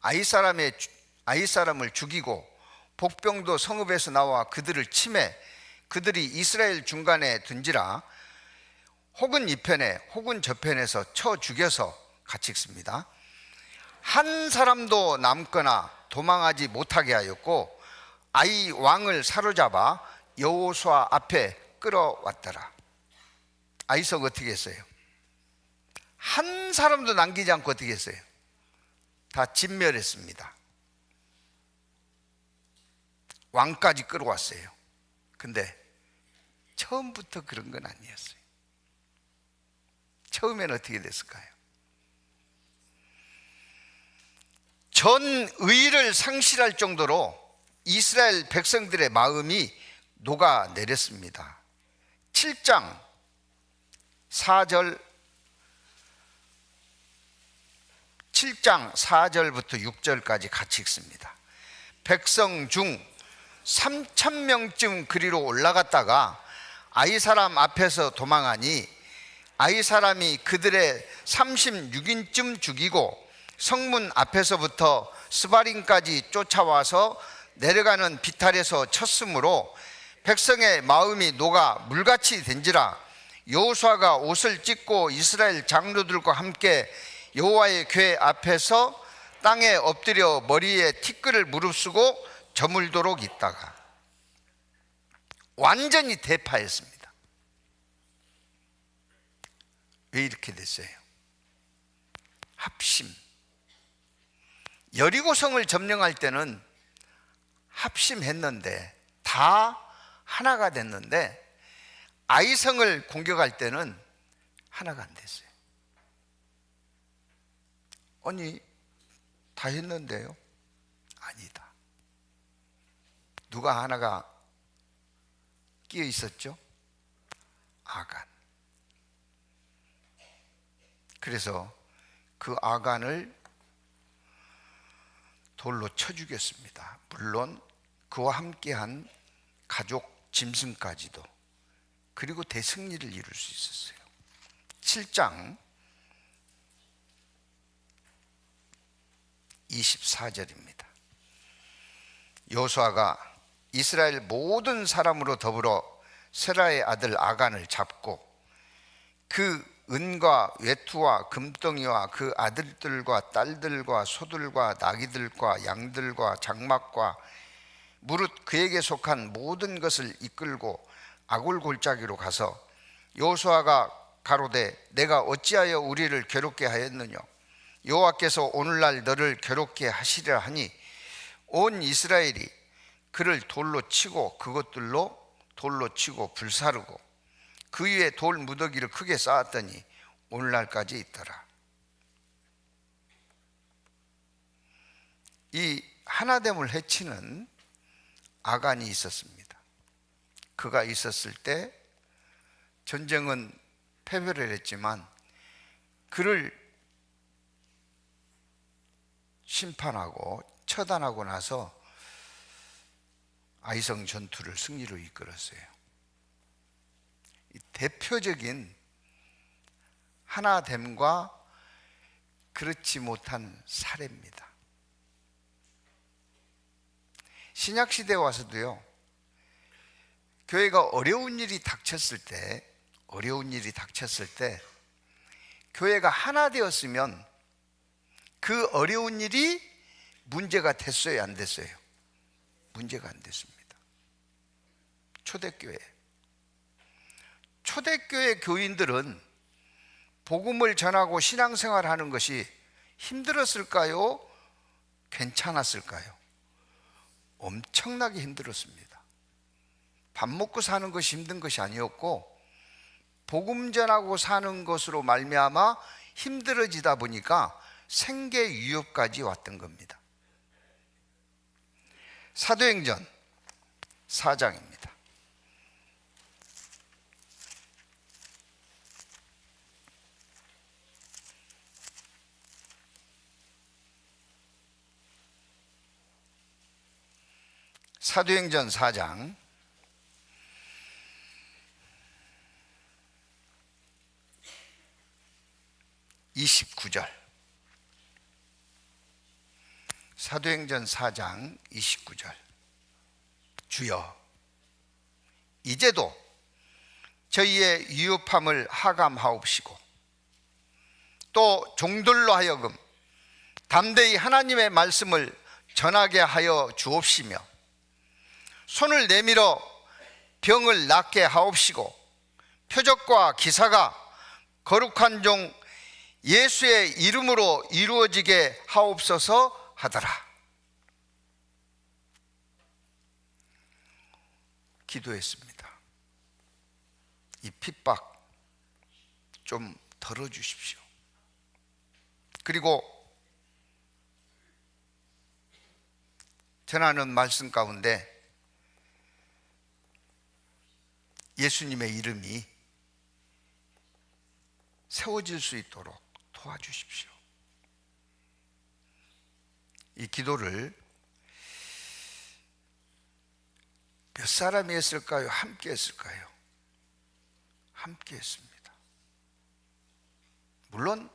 아이 사람을 죽이고, 복병도 성읍에서 나와 그들을 치매 그들이 이스라엘 중간에 둔지라. 혹은 이편에 혹은 저편에서 쳐 죽여서, 같이 읽습니다. 한 사람도 남거나 도망하지 못하게 하였고 아이 왕을 사로잡아 여호수아 앞에 끌어왔더라. 아이성 어떻게 했어요? 한 사람도 남기지 않고 어떻게 했어요? 다 진멸했습니다. 왕까지 끌어왔어요. 근데 처음부터 그런 건 아니었어요. 처음에는 어떻게 됐을까요? 전 의를 상실할 정도로 이스라엘 백성들의 마음이 녹아내렸습니다. 7장 4절부터 6절까지 같이 읽습니다. 백성 중 3,000명쯤 그리로 올라갔다가 아이 사람 앞에서 도망하니 아이 사람이 그들의 36인쯤 죽이고 성문 앞에서부터 스바림까지 쫓아와서 내려가는 비탈에서 쳤으므로 백성의 마음이 녹아 물같이 된지라. 여호수아가 옷을 찢고 이스라엘 장로들과 함께 여호와의 궤 앞에서 땅에 엎드려 머리에 티끌을 무릅쓰고 저물도록 있다가 완전히 대파했습니다. 왜 이렇게 됐어요? 합심. 여리고성을 점령할 때는 합심했는데, 다 하나가 됐는데, 아이성을 공격할 때는 하나가 안 됐어요. 아니, 다 했는데요? 아니다. 누가 하나가 끼어 있었죠? 아간. 그래서 그 아간을 돌로 쳐 죽였습니다. 물론 그와 함께한 가족 짐승까지도. 그리고 대승리를 이룰 수 있었어요. 7장 24절입니다. 여호수아가 이스라엘 모든 사람으로 더불어 세라의 아들 아간을 잡고 그 은과 외투와 금덩이와 그 아들들과 딸들과 소들과 나귀들과 양들과 장막과 무릇 그에게 속한 모든 것을 이끌고 아굴 골짜기로 가서 여호수아가 가로되 내가 어찌하여 우리를 괴롭게 하였느냐 여호와께서 오늘날 너를 괴롭게 하시리라 하니 온 이스라엘이 그를 돌로 치고 그것들로 돌로 치고 불사르고 그 위에 돌 무더기를 크게 쌓았더니 오늘날까지 있더라. 이 하나됨을 해치는 아간이 있었습니다. 그가 있었을 때 전쟁은 패배를 했지만 그를 심판하고 처단하고 나서 아이성 전투를 승리로 이끌었어요. 이 대표적인 하나됨과 그렇지 못한 사례입니다. 신약시대에 와서도요, 교회가 어려운 일이 닥쳤을 때 교회가 하나 되었으면 그 어려운 일이 문제가 됐어요, 안 됐어요? 문제가 안 됐습니다. 초대교회 교인들은 복음을 전하고 신앙생활하는 것이 힘들었을까요? 괜찮았을까요? 엄청나게 힘들었습니다. 밥 먹고 사는 것이 힘든 것이 아니었고 복음 전하고 사는 것으로 말미암아 힘들어지다 보니까 생계 위협까지 왔던 겁니다. 사도행전 4장입니다. 사도행전 4장 29절. 사도행전 4장 29절. 주여, 이제도 저희의 위협함을 하감하옵시고 또 종들로 하여금 담대히 하나님의 말씀을 전하게 하여 주옵시며 손을 내밀어 병을 낫게 하옵시고 표적과 기사가 거룩한 종 예수의 이름으로 이루어지게 하옵소서 하더라. 기도했습니다. 이 핍박 좀 덜어주십시오. 그리고 전하는 말씀 가운데 예수님의 이름이 세워질 수 있도록 도와주십시오. 이 기도를 몇 사람이 했을까요? 함께 했을까요? 함께 했습니다. 물론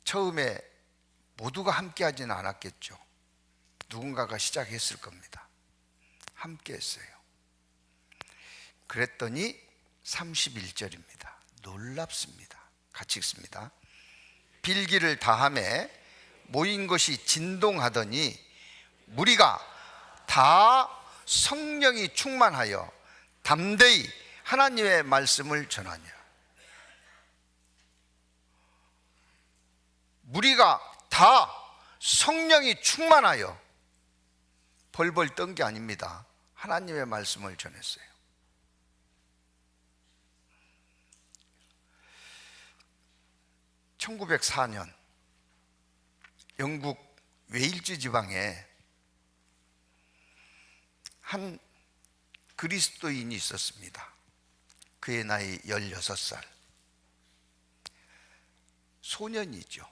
처음에 모두가 함께 하지는 않았겠죠. 누군가가 시작했을 겁니다. 함께 했어요. 그랬더니 31절입니다. 놀랍습니다. 같이 읽습니다. 빌기를 다하매 모인 것이 진동하더니 무리가 다 성령이 충만하여 담대히 하나님의 말씀을 전하냐. 무리가 다 성령이 충만하여 벌벌 떤 게 아닙니다. 하나님의 말씀을 전했어요. (1904년) 영국 웨일즈 지방에 한 그리스도인이 있었습니다. 그의 나이 16살. 소년이죠.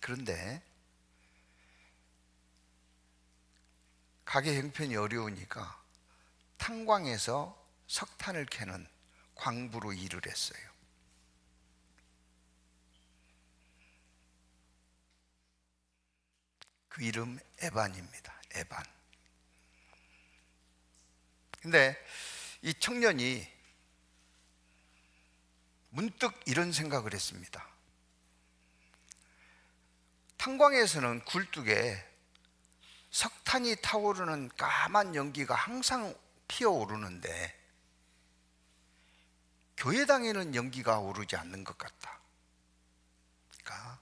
그런데 가게 형편이 어려우니까 탄광에서 석탄을 캐는 광부로 일을 했어요. 그 이름 에반입니다. 에반. 근데 이 청년이 문득 이런 생각을 했습니다. 탄광에서는 굴뚝에 석탄이 타오르는 까만 연기가 항상 피어오르는데 교회당에는 연기가 오르지 않는 것 같다. 그러니까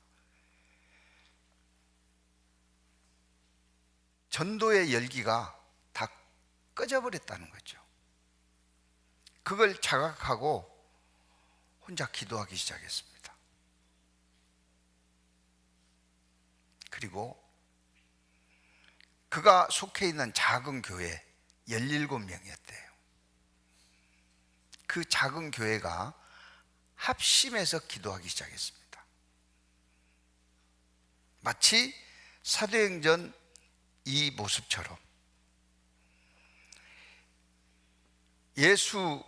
전도의 열기가 다 꺼져버렸다는 거죠. 그걸 자각하고 혼자 기도하기 시작했습니다. 그리고 그가 속해 있는 작은 교회 17명이었대요. 그 작은 교회가 합심해서 기도하기 시작했습니다. 마치 사도행전 이 모습처럼 예수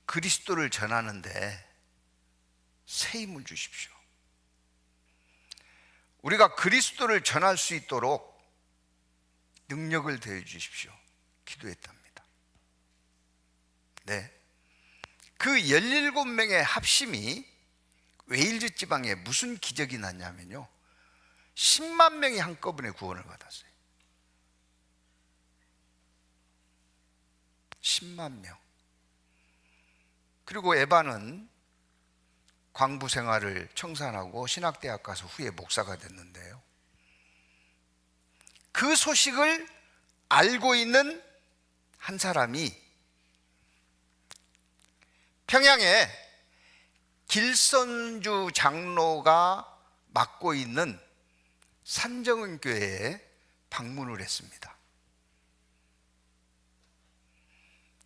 그리스도를 전하는데 새 힘을 주십시오. 우리가 그리스도를 전할 수 있도록 능력을 더해 주십시오. 기도했답니다. 네. 그 17명의 합심이 웨일즈 지방에 무슨 기적이 났냐면요, 10만 명이 한꺼번에 구원을 받았어요. 10만 명. 그리고 에바는 광부 생활을 청산하고 신학대학 가서 후에 목사가 됐는데요, 그 소식을 알고 있는 한 사람이 평양에 길선주 장로가 맡고 있는 산정은 교회에 방문을 했습니다.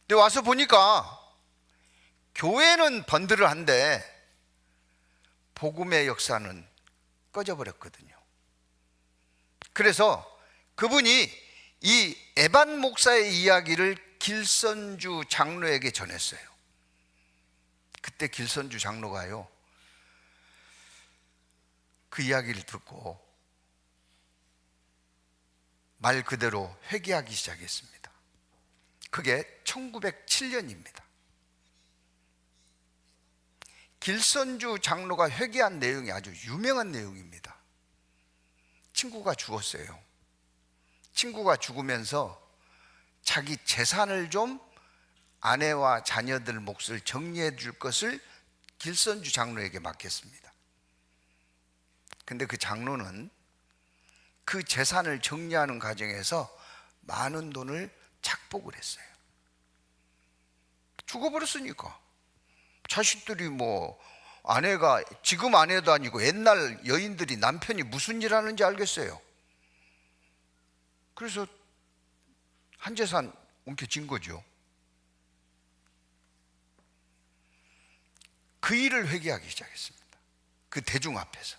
근데 와서 보니까 교회는 번들어한데 복음의 역사는 꺼져버렸거든요. 그래서 그분이 이 에반 목사의 이야기를 길선주 장로에게 전했어요. 그때 길선주 장로가요, 그 이야기를 듣고 말 그대로 회개하기 시작했습니다. 그게 1907년입니다. 길선주 장로가 회개한 내용이 아주 유명한 내용입니다. 친구가 죽었어요. 친구가 죽으면서 자기 재산을 좀 아내와 자녀들 몫을 정리해 줄 것을 길선주 장로에게 맡겼습니다. 근데 그 장로는 그 재산을 정리하는 과정에서 많은 돈을 착복을 했어요. 죽어버렸으니까. 자식들이 아내가 지금 아내도 아니고 옛날 여인들이 남편이 무슨 일 하는지 알겠어요. 그래서 한 재산 옮겨진 거죠. 그 일을 회개하기 시작했습니다. 그 대중 앞에서.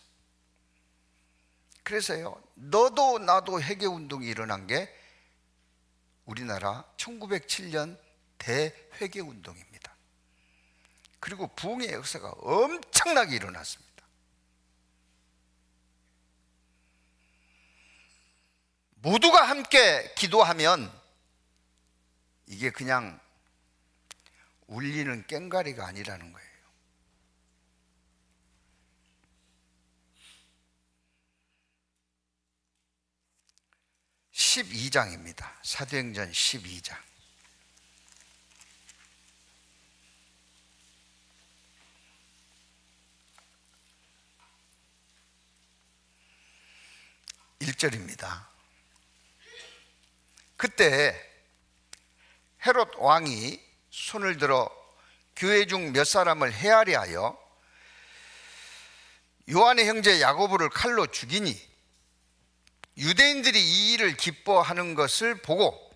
그래서요, 너도 나도 회개 운동이 일어난 게 우리나라 1907년 대회개 운동입니다. 그리고 부흥의 역사가 엄청나게 일어났습니다. 모두가 함께 기도하면 이게 그냥 울리는 꽹과리가 아니라는 거예요. (12장입니다) 사도행전 12장. (1절입니다) 그때 헤롯 왕이 손을 들어 교회 중 몇 사람을 헤아려 하여 요한의 형제 야고보를 칼로 죽이니 유대인들이 이 일을 기뻐하는 것을 보고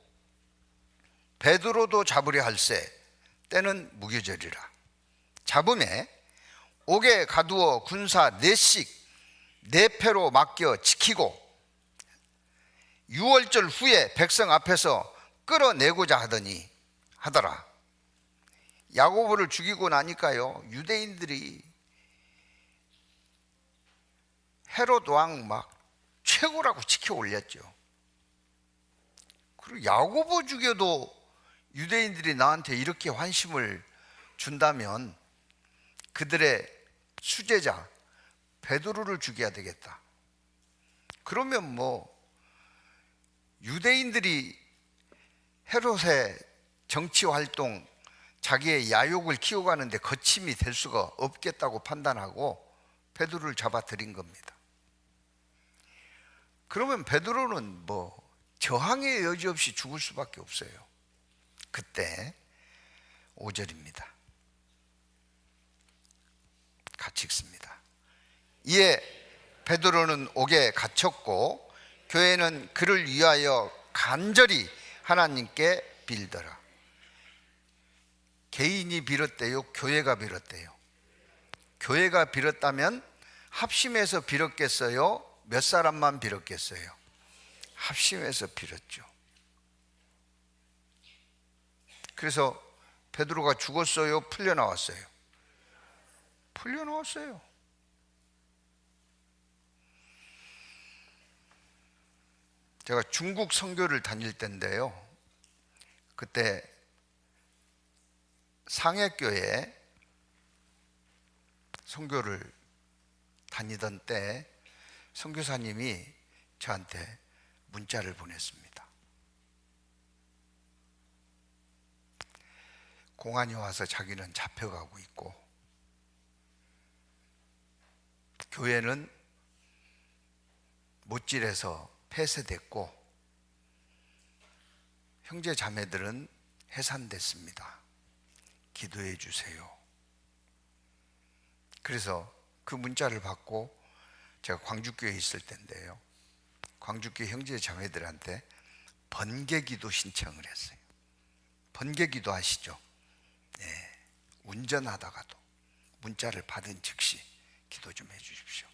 베드로도 잡으려 할세. 때는 무교절이라. 잡음에 옥에 가두어 군사 4씩 4패로 맡겨 지키고 6월절 후에 백성 앞에서 끌어내고자 하더라. 야고보를 죽이고 나니까요, 유대인들이 헤롯 왕 최고라고 지켜 올렸죠. 그리고 야고보 죽여도 유대인들이 나한테 이렇게 환심을 준다면 그들의 수제자 베드로를 죽여야 되겠다. 그러면 뭐 유대인들이 헤롯의 정치 활동, 자기의 야욕을 키워가는데 거침이 될 수가 없겠다고 판단하고 베드로를 잡아들인 겁니다. 그러면 베드로는 뭐 저항의 여지 없이 죽을 수밖에 없어요. 그때 5절입니다. 같이 읽습니다. 이에 베드로는 옥에 갇혔고 교회는 그를 위하여 간절히 하나님께 빌더라. 개인이 빌었대요? 교회가 빌었대요? 교회가 빌었다면 합심해서 빌었겠어요? 몇 사람만 빌었겠어요? 합심해서 빌었죠. 그래서 베드로가 죽었어요? 풀려나왔어요? 풀려나왔어요. 제가 중국 선교를 다닐 때인데요, 그때 상해교회 선교를 다니던 때 선교사님이 저한테 문자를 보냈습니다. 공안이 와서 자기는 잡혀가고 있고 교회는 못질에서 폐쇄됐고 형제 자매들은 해산됐습니다. 기도해 주세요. 그래서 그 문자를 받고 제가 광주교회에 있을 때인데요, 광주교회 형제 자매들한테 번개기도 신청을 했어요. 번개기도 아시죠? 네, 운전하다가도 문자를 받은 즉시 기도 좀 해 주십시오.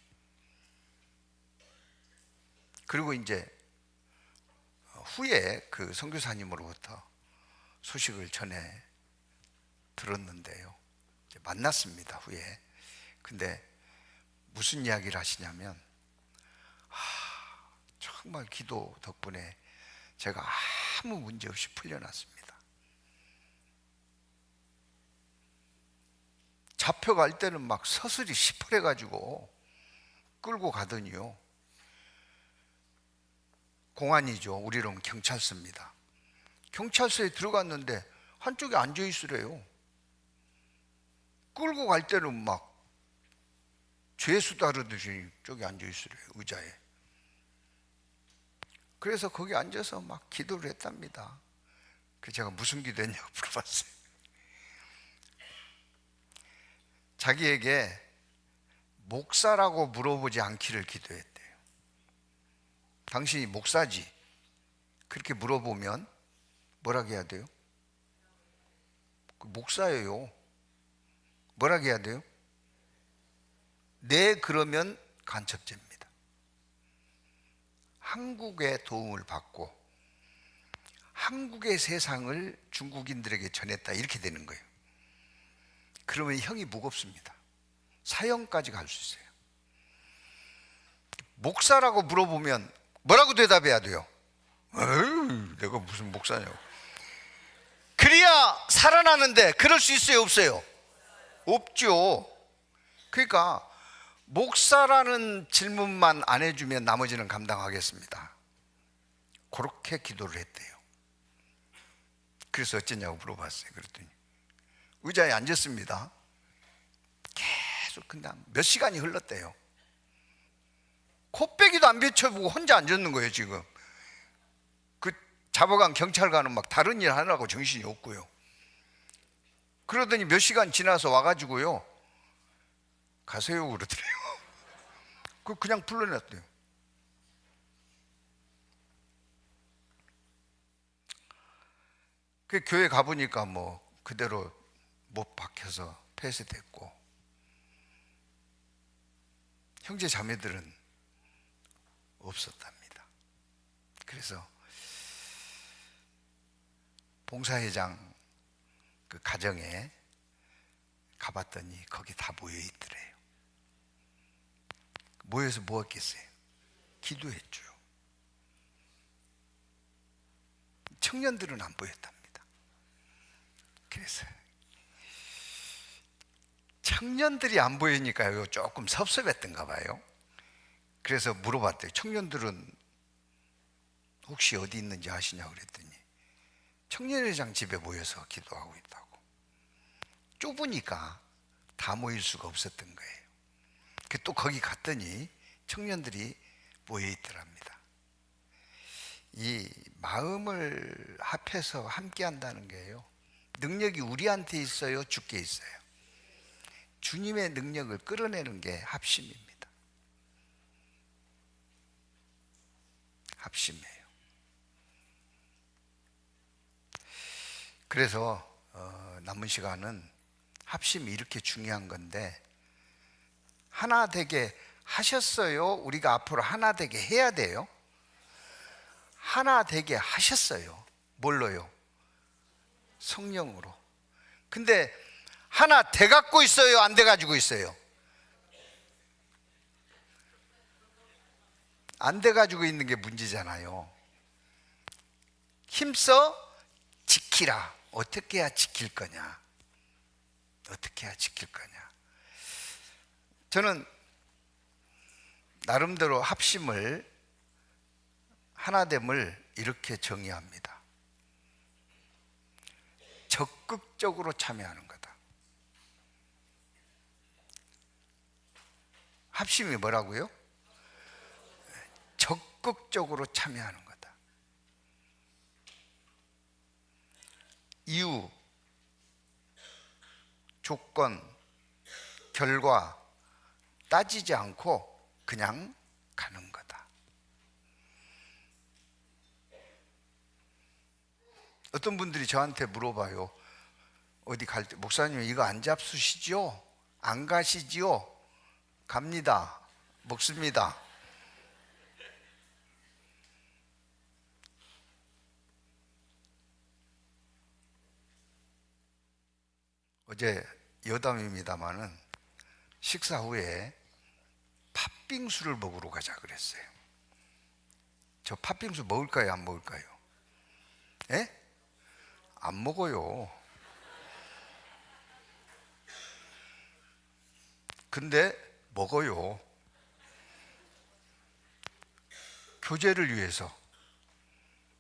그리고 이제 후에 그 선교사님으로부터 소식을 전해 들었는데요, 이제 만났습니다. 후에. 근데 무슨 이야기를 하시냐면, 정말 기도 덕분에 제가 아무 문제 없이 풀려났습니다. 잡혀갈 때는 막 서슬이 시퍼래가지고 끌고 가더니요, 공안이죠. 우리는 경찰서입니다. 경찰서에 들어갔는데 한쪽에 앉아 있으래요. 끌고 갈 때는 막 죄수 다루듯이 저기 앉아 있으래요, 의자에. 그래서 거기 앉아서 막 기도를 했답니다. 그래서 제가 무슨 기도했냐고 물어봤어요. 자기에게 목사라고 물어보지 않기를 기도했대요. 당신이 목사지? 그렇게 물어보면 뭐라고 해야 돼요? 목사예요. 뭐라고 해야 돼요? 네, 그러면 간첩죄입니다. 한국의 도움을 받고 한국의 세상을 중국인들에게 전했다, 이렇게 되는 거예요. 그러면 형이 무겁습니다. 사형까지 갈 수 있어요. 목사라고 물어보면 뭐라고 대답해야 돼요? 에이, 내가 무슨 목사냐고. 그래야 살아나는데 그럴 수 있어요, 없어요? 없죠. 그러니까 목사라는 질문만 안 해주면 나머지는 감당하겠습니다. 그렇게 기도를 했대요. 그래서 어쩌냐고 물어봤어요. 그랬더니 의자에 앉았습니다. 계속 그냥 몇 시간이 흘렀대요. 코빼기도 안 비춰보고 혼자 앉았는 거예요. 지금 그 잡아간 경찰관은 막 다른 일 하느라고 정신이 없고요. 그러더니 몇 시간 지나서 와가지고요, 가세요 그러더래요. 그냥 불러냈대요. 그 교회 가보니까 뭐 그대로 못 박혀서 폐쇄됐고 형제 자매들은 없었답니다. 그래서 봉사회장 그 가정에 가봤더니 거기 다 모여 있더래요. 모여서 뭐 했겠어요? 기도했죠. 청년들은 안 보였답니다. 그래서 청년들이 안 보이니까 조금 섭섭했던가 봐요. 그래서 물어봤대요. 청년들은 혹시 어디 있는지 아시냐고 그랬더니 청년회장 집에 모여서 기도하고 있다고. 좁으니까 다 모일 수가 없었던 거예요. 또 거기 갔더니 청년들이 모여 있더랍니다. 이 마음을 합해서 함께 한다는 게요, 능력이 우리한테 있어요, 주께 있어요? 주님의 능력을 끌어내는 게 합심입니다. 합심이에요. 그래서 남은 시간은 합심이 이렇게 중요한 건데, 하나 되게 하셨어요? 우리가 앞으로 하나 되게 해야 돼요? 하나 되게 하셨어요. 뭘로요? 성령으로. 근데 하나 돼 갖고 있어요? 안 돼 가지고 있어요? 안 돼 가지고 있는 게 문제잖아요. 힘써 지키라. 어떻게 해야 지킬 거냐? 어떻게 해야 지킬 거냐? 저는 나름대로 합심을, 하나됨을 이렇게 정의합니다. 적극적으로 참여하는 거다. 합심이 뭐라고요? 적극적으로 참여하는 거다. 이유, 조건, 결과 따지지 않고 그냥 가는 거다. 어떤 분들이 저한테 물어봐요. 어디 갈 때, 목사님 이거 안 잡수시죠? 안 가시지요? 갑니다. 먹습니다. 어제 여담입니다마는 식사 후에 팥빙수를 먹으러 가자 그랬어요. 저 팥빙수 먹을까요, 안 먹을까요? 예? 안 먹어요. 근데 먹어요. 교제를 위해서.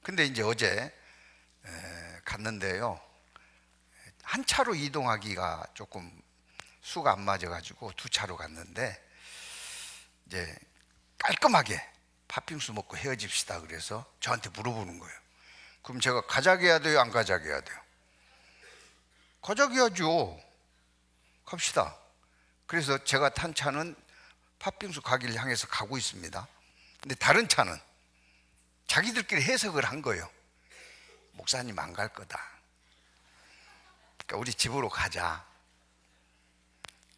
근데 이제 어제 갔는데요, 한 차로 이동하기가 조금 수가 안 맞아가지고 두 차로 갔는데, 이제 깔끔하게 팥빙수 먹고 헤어집시다 그래서 저한테 물어보는 거예요. 그럼 제가 가자게 해야 돼요, 안 가자게 해야 돼요? 가자게 해야죠. 갑시다. 그래서 제가 탄 차는 팥빙수 가게를 향해서 가고 있습니다. 근데 다른 차는 자기들끼리 해석을 한 거예요. 목사님 안 갈 거다. 그러니까 우리 집으로 가자.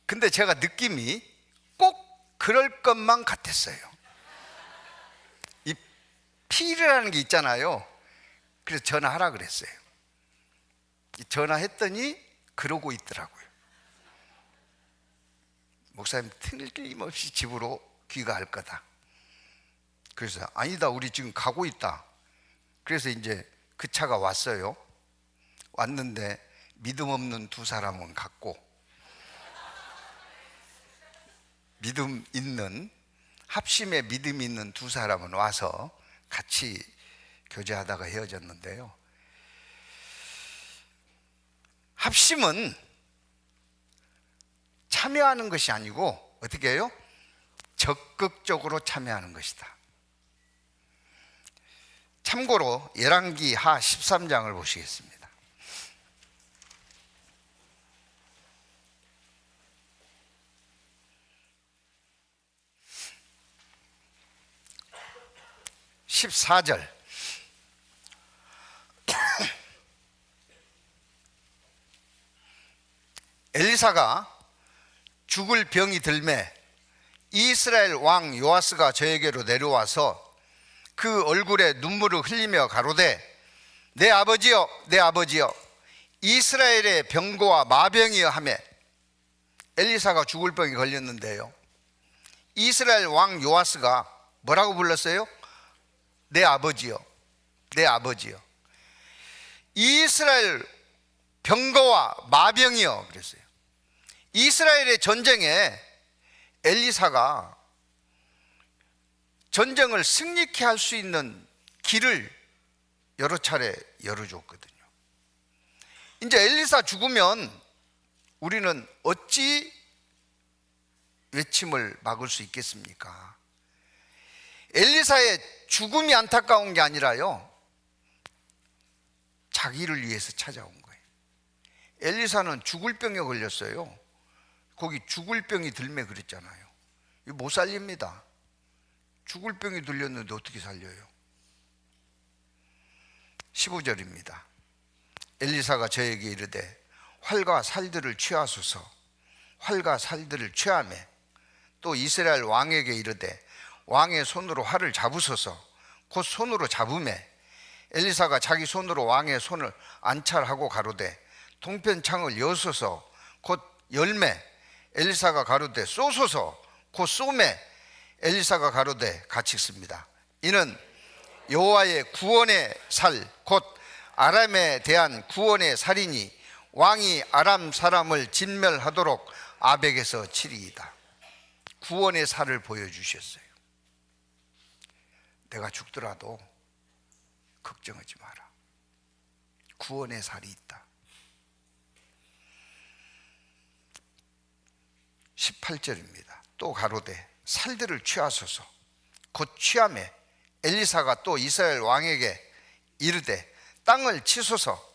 근데 제가 느낌이 꼭 그럴 것만 같았어요. 이 필이라는 게 있잖아요. 그래서 전화하라 그랬어요. 전화했더니 그러고 있더라고요. 목사님 틀림없이 집으로 귀가할 거다. 그래서 아니다, 우리 지금 가고 있다. 그래서 이제 그 차가 왔어요. 왔는데 믿음 없는 두 사람은 갔고, 믿음 있는, 합심에 믿음 있는 두 사람은 와서 같이 교제하다가 헤어졌는데요, 합심은 참여하는 것이 아니고 어떻게 해요? 적극적으로 참여하는 것이다. 참고로 열왕기하 13장을 보시겠습니다. (14절) 엘리사가 죽을 병이 들매 이스라엘 왕 요아스가 저에게로 내려와서 그 얼굴에 눈물을 흘리며 가로되, 내 아버지여, 내 아버지여, 이스라엘의 병고와 마병이여 하매, 엘리사가 죽을 병이 걸렸는데요, 이스라엘 왕 요아스가 뭐라고 불렀어요? 내 아버지여, 내 아버지여. 이스라엘 병거와 마병이여 그랬어요. 이스라엘의 전쟁에 엘리사가 전쟁을 승리케 할 수 있는 길을 여러 차례 열어줬거든요. 이제 엘리사 죽으면 우리는 어찌 외침을 막을 수 있겠습니까? 엘리사의 죽음이 안타까운 게 아니라요, 자기를 위해서 찾아온 거예요. 엘리사는 죽을 병에 걸렸어요. 거기 죽을 병이 들매 그랬잖아요. 이거 못 살립니다. 죽을 병이 들렸는데 어떻게 살려요? 15절입니다. 엘리사가 저에게 이르되 활과 살들을 취하소서. 활과 살들을 취하매 또 이스라엘 왕에게 이르되 왕의 손으로 활을 잡으소서. 곧 손으로 잡으매 엘리사가 자기 손으로 왕의 손을 안찰하고 가로되 동편창을 여소서. 곧 열매 엘리사가 가로되 쏘소서. 곧 쏘매 엘리사가 가로되 같이 씁니다. 이는 여호와의 구원의 살 곧 아람에 대한 구원의 살이니 왕이 아람 사람을 진멸하도록 아벡에서 치리이다. 구원의 살을 보여주셨어요. 내가 죽더라도 걱정하지 마라. 구원의 살이 있다. 18절입니다. 또 가로되 살들을 취하소서. 곧 취하매 엘리사가 또 이스라엘 왕에게 이르되 땅을 치소서.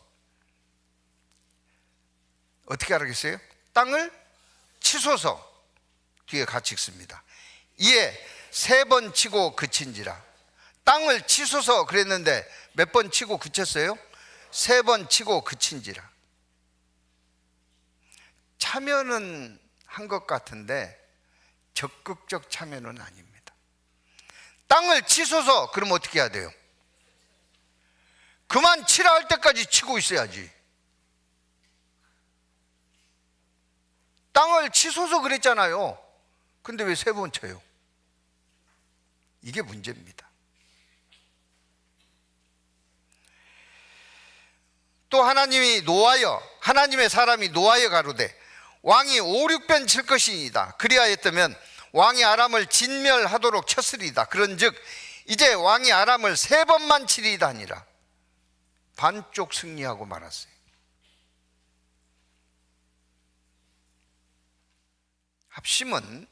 어떻게 알겠어요? 땅을 치소서. 뒤에 같이 읽습니다. 이에 3번 치고 그친지라. 땅을 치소서 그랬는데 몇 번 치고 그쳤어요? 3번 치고 그친지라. 참여는 한 것 같은데 적극적 참여는 아닙니다. 땅을 치소서 그럼 어떻게 해야 돼요? 그만 치라 할 때까지 치고 있어야지. 땅을 치소서 그랬잖아요. 근데 왜 3번 쳐요? 이게 문제입니다. 또 하나님의 사람이 노하여 가로되 왕이 5, 6번 칠 것이니이다. 그리하였다면 왕이 아람을 진멸하도록 쳤으리이다. 그런즉 이제 왕이 아람을 3번만 치리이다 하니라. 반쪽 승리하고 말았어요. 합심은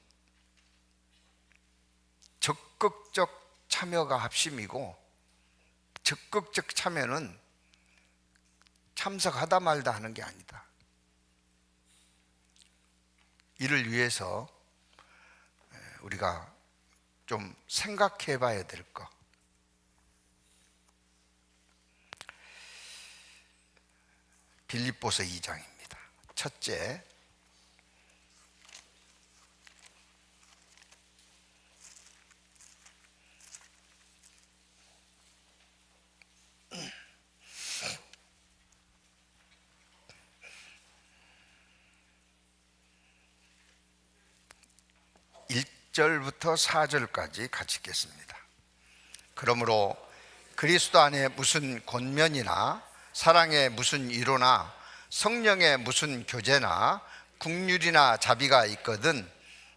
적극적 참여가 합심이고, 적극적 참여는 참석하다 말다 하는 게 아니다. 이를 위해서 우리가 좀 생각해 봐야 될 것. 빌립보서 2장입니다. 첫째, 절부터 4절까지 같이 읽겠습니다. 그러므로 그리스도 안에 무슨 권면이나 사랑에 무슨 위로나 성령에 무슨 교제나 국률이나 자비가 있거든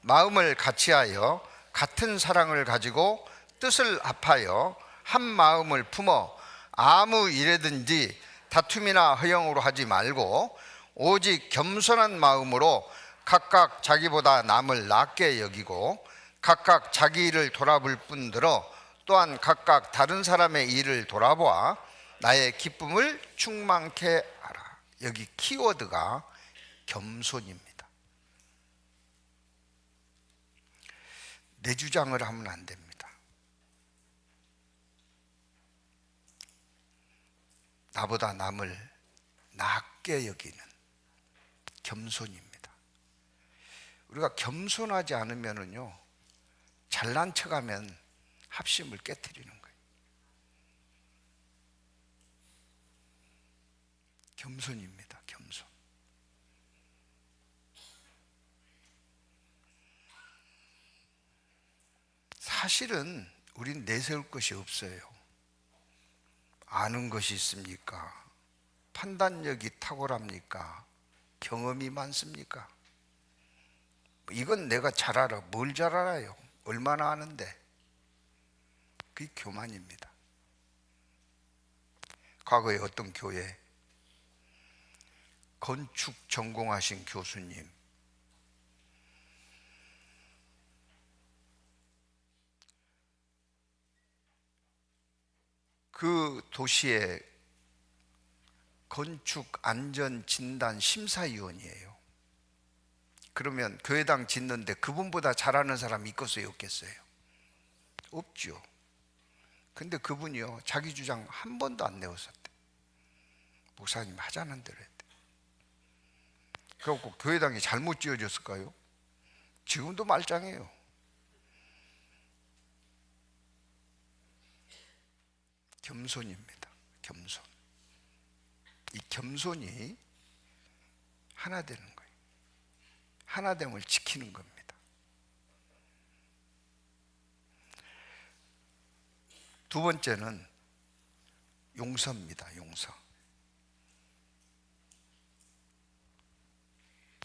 마음을 같이하여 같은 사랑을 가지고 뜻을 합하여 한 마음을 품어 아무 일에든지 다툼이나 허영으로 하지 말고 오직 겸손한 마음으로 각각 자기보다 남을 낫게 여기고 각각 자기 일을 돌아볼 뿐더러 또한 각각 다른 사람의 일을 돌아보아 나의 기쁨을 충만케 하라. 여기 키워드가 겸손입니다. 내 주장을 하면 안 됩니다. 나보다 남을 낮게 여기는 겸손입니다. 우리가 겸손하지 않으면요, 잘난 척하면 합심을 깨트리는 거예요. 겸손입니다. 겸손. 사실은 우린 내세울 것이 없어요. 아는 것이 있습니까? 판단력이 탁월합니까? 경험이 많습니까? 이건 내가 잘 알아. 뭘 잘 알아요? 얼마나 아는데? 그게 교만입니다. 과거에 어떤 교회 건축 전공하신 교수님, 그 도시의 건축 안전 진단 심사위원이에요. 그러면 교회당 짓는데 그분보다 잘하는 사람이 있겠어요, 없겠어요? 없죠. 근데 그분이요, 자기 주장 한 번도 안 내었었대. 목사님 하자는 대로 했대. 그래갖고 교회당이 잘못 지어졌을까요? 지금도 말짱해요. 겸손입니다. 겸손. 이 겸손이 하나 되는 거예요. 하나됨을 지키는 겁니다. 두 번째는 용서입니다. 용서.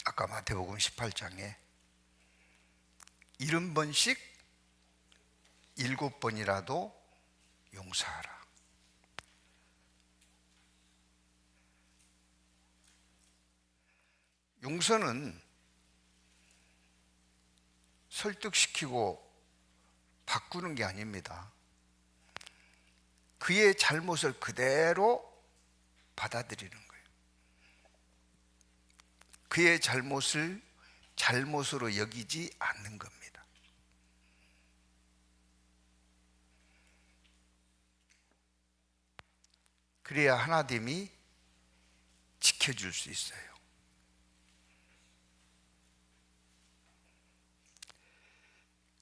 아까 마태복음 18장에 70번씩 7번이라도 용서하라. 용서는 설득시키고 바꾸는 게 아닙니다. 그의 잘못을 그대로 받아들이는 거예요. 그의 잘못을 잘못으로 여기지 않는 겁니다. 그래야 하나님이 지켜줄 수 있어요.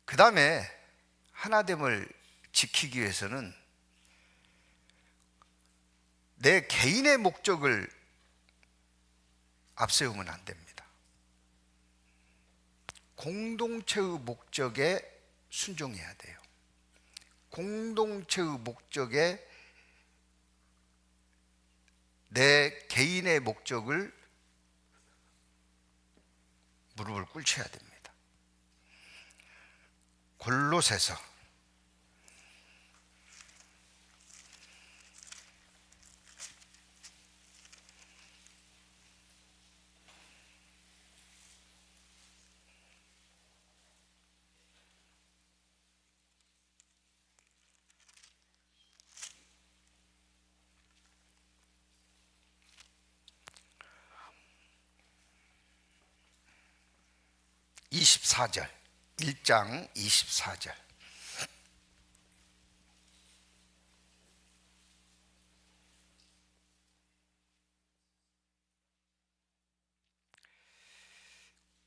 그 다음에 하나됨을 지키기 위해서는 내 개인의 목적을 앞세우면 안 됩니다. 공동체의 목적에 순종해야 돼요. 공동체의 목적에 내 개인의 목적을 무릎을 꿇쳐야 됩니다. 골로새서 24절, 1장 24절.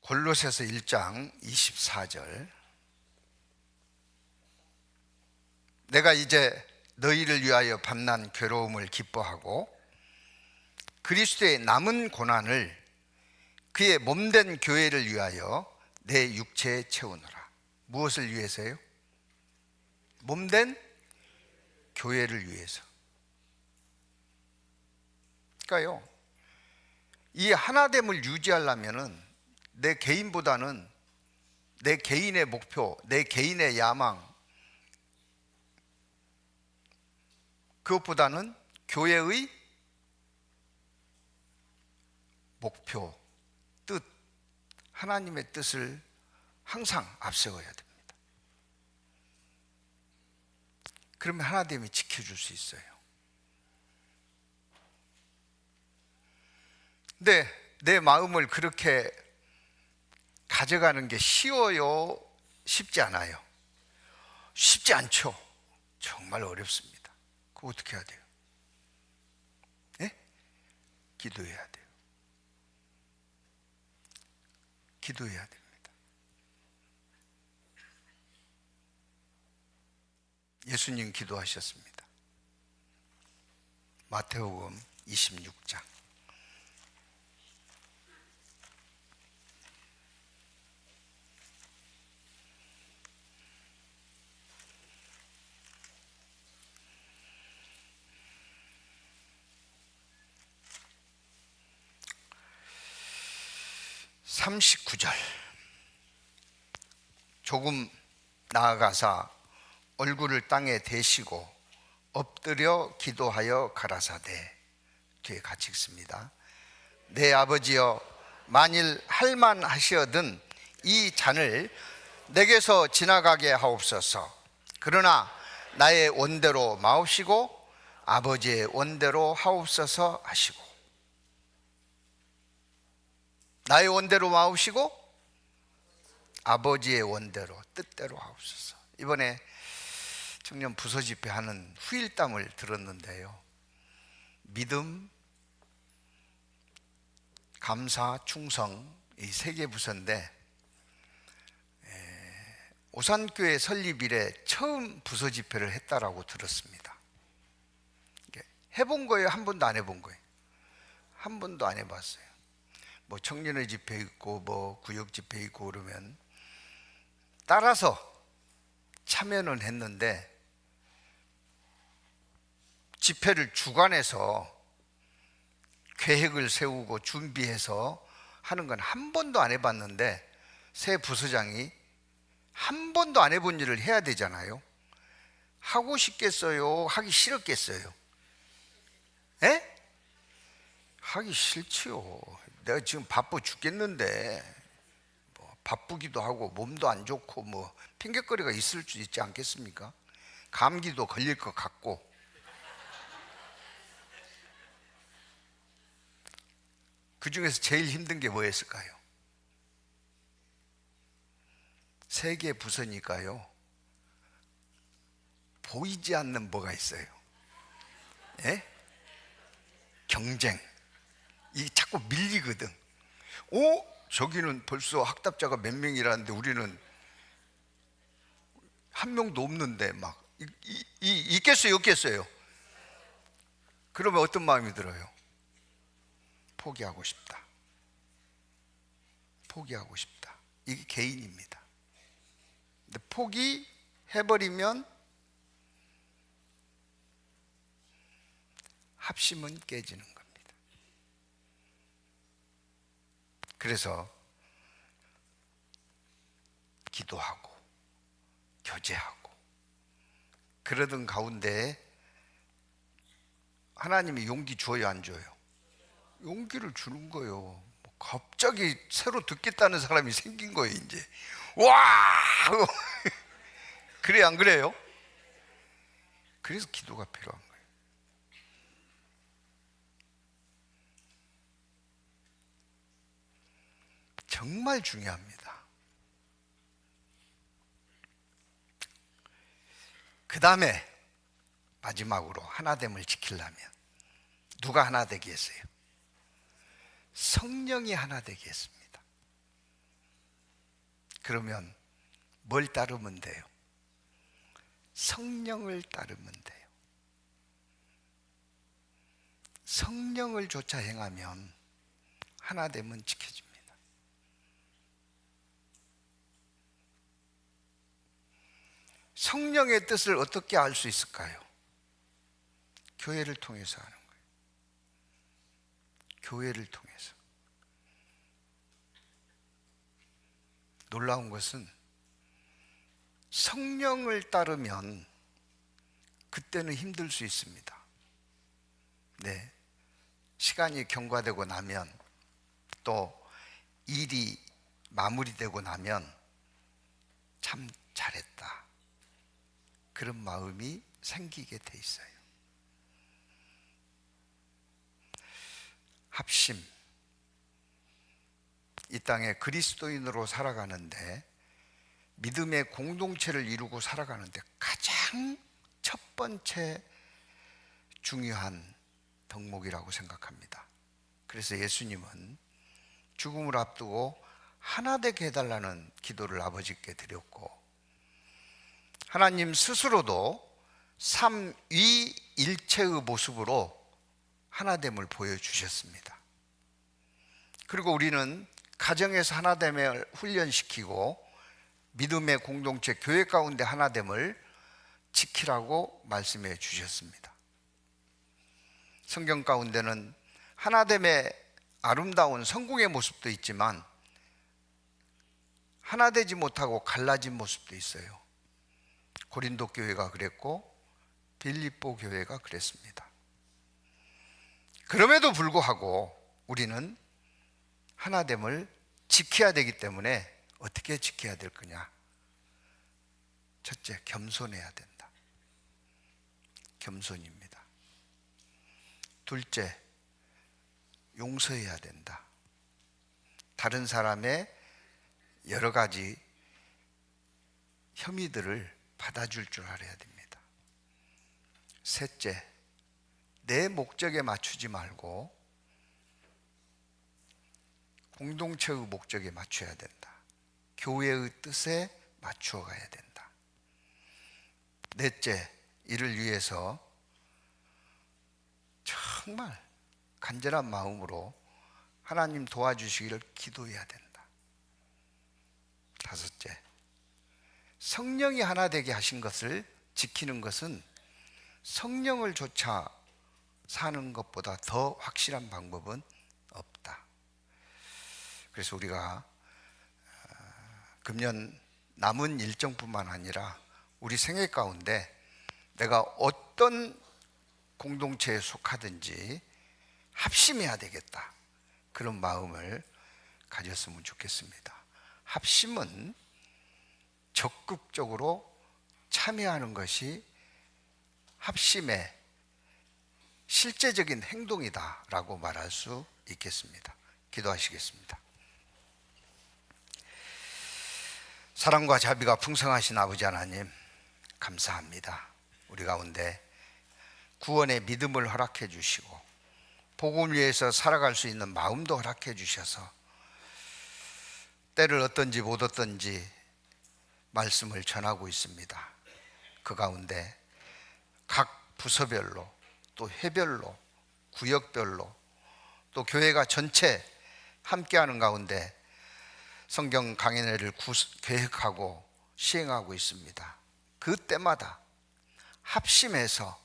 골로새서 1장 24절. 내가 이제 너희를 위하여 받난 괴로움을 기뻐하고 그리스도의 남은 고난을 그의 몸된 교회를 위하여 내 육체에 채우노라. 무엇을 위해서요? 몸된 교회를 위해서. 그러니까요, 이 하나됨을 유지하려면은 내 개인보다는 내 개인의 목표, 내 개인의 야망, 그것보다는 교회의 목표, 뜻, 하나님의 뜻을 항상 앞세워야 됩니다. 그러면 하나님이 지켜줄 수 있어요. 근데 내 마음을 그렇게 가져가는 게 쉬워요? 쉽지 않아요? 쉽지 않죠. 정말 어렵습니다. 그거 어떻게 해야 돼요? 네? 기도해야 돼요. 기도해야 됩니다. 예수님 기도하셨습니다. 마태복음 26장. (39절) 조금 나아가사 얼굴을 땅에 대시고 엎드려 기도하여 가라사대, 뒤에 같이 읽습니다. 내 아버지여, 만일 할만하시어든 이 잔을 내게서 지나가게 하옵소서. 그러나 나의 원대로 마옵시고 아버지의 원대로 하옵소서 하시고, 나의 원대로 마옵시고 아버지의 원대로, 뜻대로 하옵소서. 이번에 청년 부서 집회하는 후일담을 들었는데요, 믿음, 감사, 충성, 이 세 개 부서인데 오산교회 설립 이래 처음 부서 집회를 했다라고 들었습니다. 해본 거예요? 한 번도 안 해본 거예요? 한 번도 안 해봤어요. 뭐 청년의 집회 있고 뭐 구역 집회 있고 그러면 따라서 참여는 했는데 집회를 주관해서 계획을 세우고 준비해서 하는 건 한 번도 안 해봤는데, 새 부서장이 한 번도 안 해본 일을 해야 되잖아요. 하고 싶겠어요? 하기 싫었겠어요? 에? 하기 싫지요. 내가 지금 바빠 죽겠는데, 뭐 바쁘기도 하고 몸도 안 좋고 뭐 핑계거리가 있을 수 있지 않겠습니까? 감기도 걸릴 것 같고. 그 중에서 제일 힘든 게 뭐였을까요? 세 개 부서니까요, 보이지 않는 뭐가 있어요. 예? 경쟁. 이게 자꾸 밀리거든. 저기는 벌써 학답자가 몇 명이라는데 우리는 한 명도 없는데 막 있겠어요, 없겠어요? 그러면 어떤 마음이 들어요? 포기하고 싶다. 포기하고 싶다. 이게 개인입니다. 근데 포기해버리면 합심은 깨지는 겁니다. 그래서 기도하고 교제하고 그러던 가운데 하나님이 용기 줘요, 안 줘요? 용기를 주는 거예요. 갑자기 새로 듣겠다는 사람이 생긴 거예요, 이제. 와! 그래, 안 그래요? 그래서 기도가 필요한 거예요. 정말 중요합니다. 그 다음에 마지막으로 하나됨을 지키려면 누가 하나 되게 했어요? 성령이 하나 되게 했습니다. 그러면 뭘 따르면 돼요? 성령을 따르면 돼요. 성령을 쫓아 행하면 하나됨은 지켜집니다. 성령의 뜻을 어떻게 알 수 있을까요? 교회를 통해서 하는 거예요. 교회를 통해서. 놀라운 것은 성령을 따르면 그때는 힘들 수 있습니다. 네. 시간이 경과되고 나면, 또 일이 마무리되고 나면 참 잘했다, 그런 마음이 생기게 돼 있어요. 합심. 이 땅에 그리스도인으로 살아가는데, 믿음의 공동체를 이루고 살아가는데 가장 첫 번째 중요한 덕목이라고 생각합니다. 그래서 예수님은 죽음을 앞두고 하나 되게 해달라는 기도를 아버지께 드렸고, 하나님 스스로도 삼위일체의 모습으로 하나됨을 보여주셨습니다. 그리고 우리는 가정에서 하나됨을 훈련시키고 믿음의 공동체 교회 가운데 하나됨을 지키라고 말씀해 주셨습니다. 성경 가운데는 하나됨의 아름다운 성공의 모습도 있지만 하나 되지 못하고 갈라진 모습도 있어요. 고린도 교회가 그랬고 빌립보 교회가 그랬습니다. 그럼에도 불구하고 우리는 하나됨을 지켜야 되기 때문에 어떻게 지켜야 될 거냐? 첫째, 겸손해야 된다. 겸손입니다. 둘째, 용서해야 된다. 다른 사람의 여러 가지 혐의들을 받아줄 줄 알아야 됩니다. 셋째, 내 목적에 맞추지 말고 공동체의 목적에 맞춰야 된다. 교회의 뜻에 맞추어 가야 된다. 넷째, 이를 위해서 정말 간절한 마음으로 하나님 도와주시기를 기도해야 된다. 다섯째, 성령이 하나 되게 하신 것을 지키는 것은 성령을 쫓아 사는 것보다 더 확실한 방법은 없다. 그래서 우리가 금년 남은 일정뿐만 아니라 우리 생애 가운데 내가 어떤 공동체에 속하든지 합심해야 되겠다, 그런 마음을 가졌으면 좋겠습니다. 합심은 적극적으로 참여하는 것이 합심의 실제적인 행동이다라고 말할 수 있겠습니다. 기도하시겠습니다. 사랑과 자비가 풍성하신 아버지 하나님, 감사합니다. 우리 가운데 구원의 믿음을 허락해 주시고 복음을 위해서 살아갈 수 있는 마음도 허락해 주셔서 때를 얻든지 못 얻든지 말씀을 전하고 있습니다. 그 가운데 각 부서별로 또 회별로 구역별로 또 교회가 전체 함께하는 가운데 성경 강연회를 계획하고 시행하고 있습니다. 그 때마다 합심해서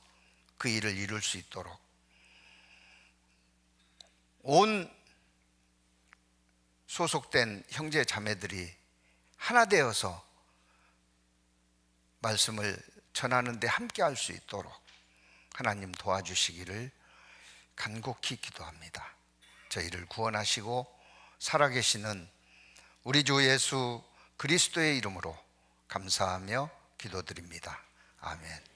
그 일을 이룰 수 있도록 온 소속된 형제 자매들이 하나 되어서 말씀을 전하는 데 함께할 수 있도록 하나님 도와주시기를 간곡히 기도합니다. 저희를 구원하시고 살아계시는 우리 주 예수 그리스도의 이름으로 감사하며 기도드립니다. 아멘.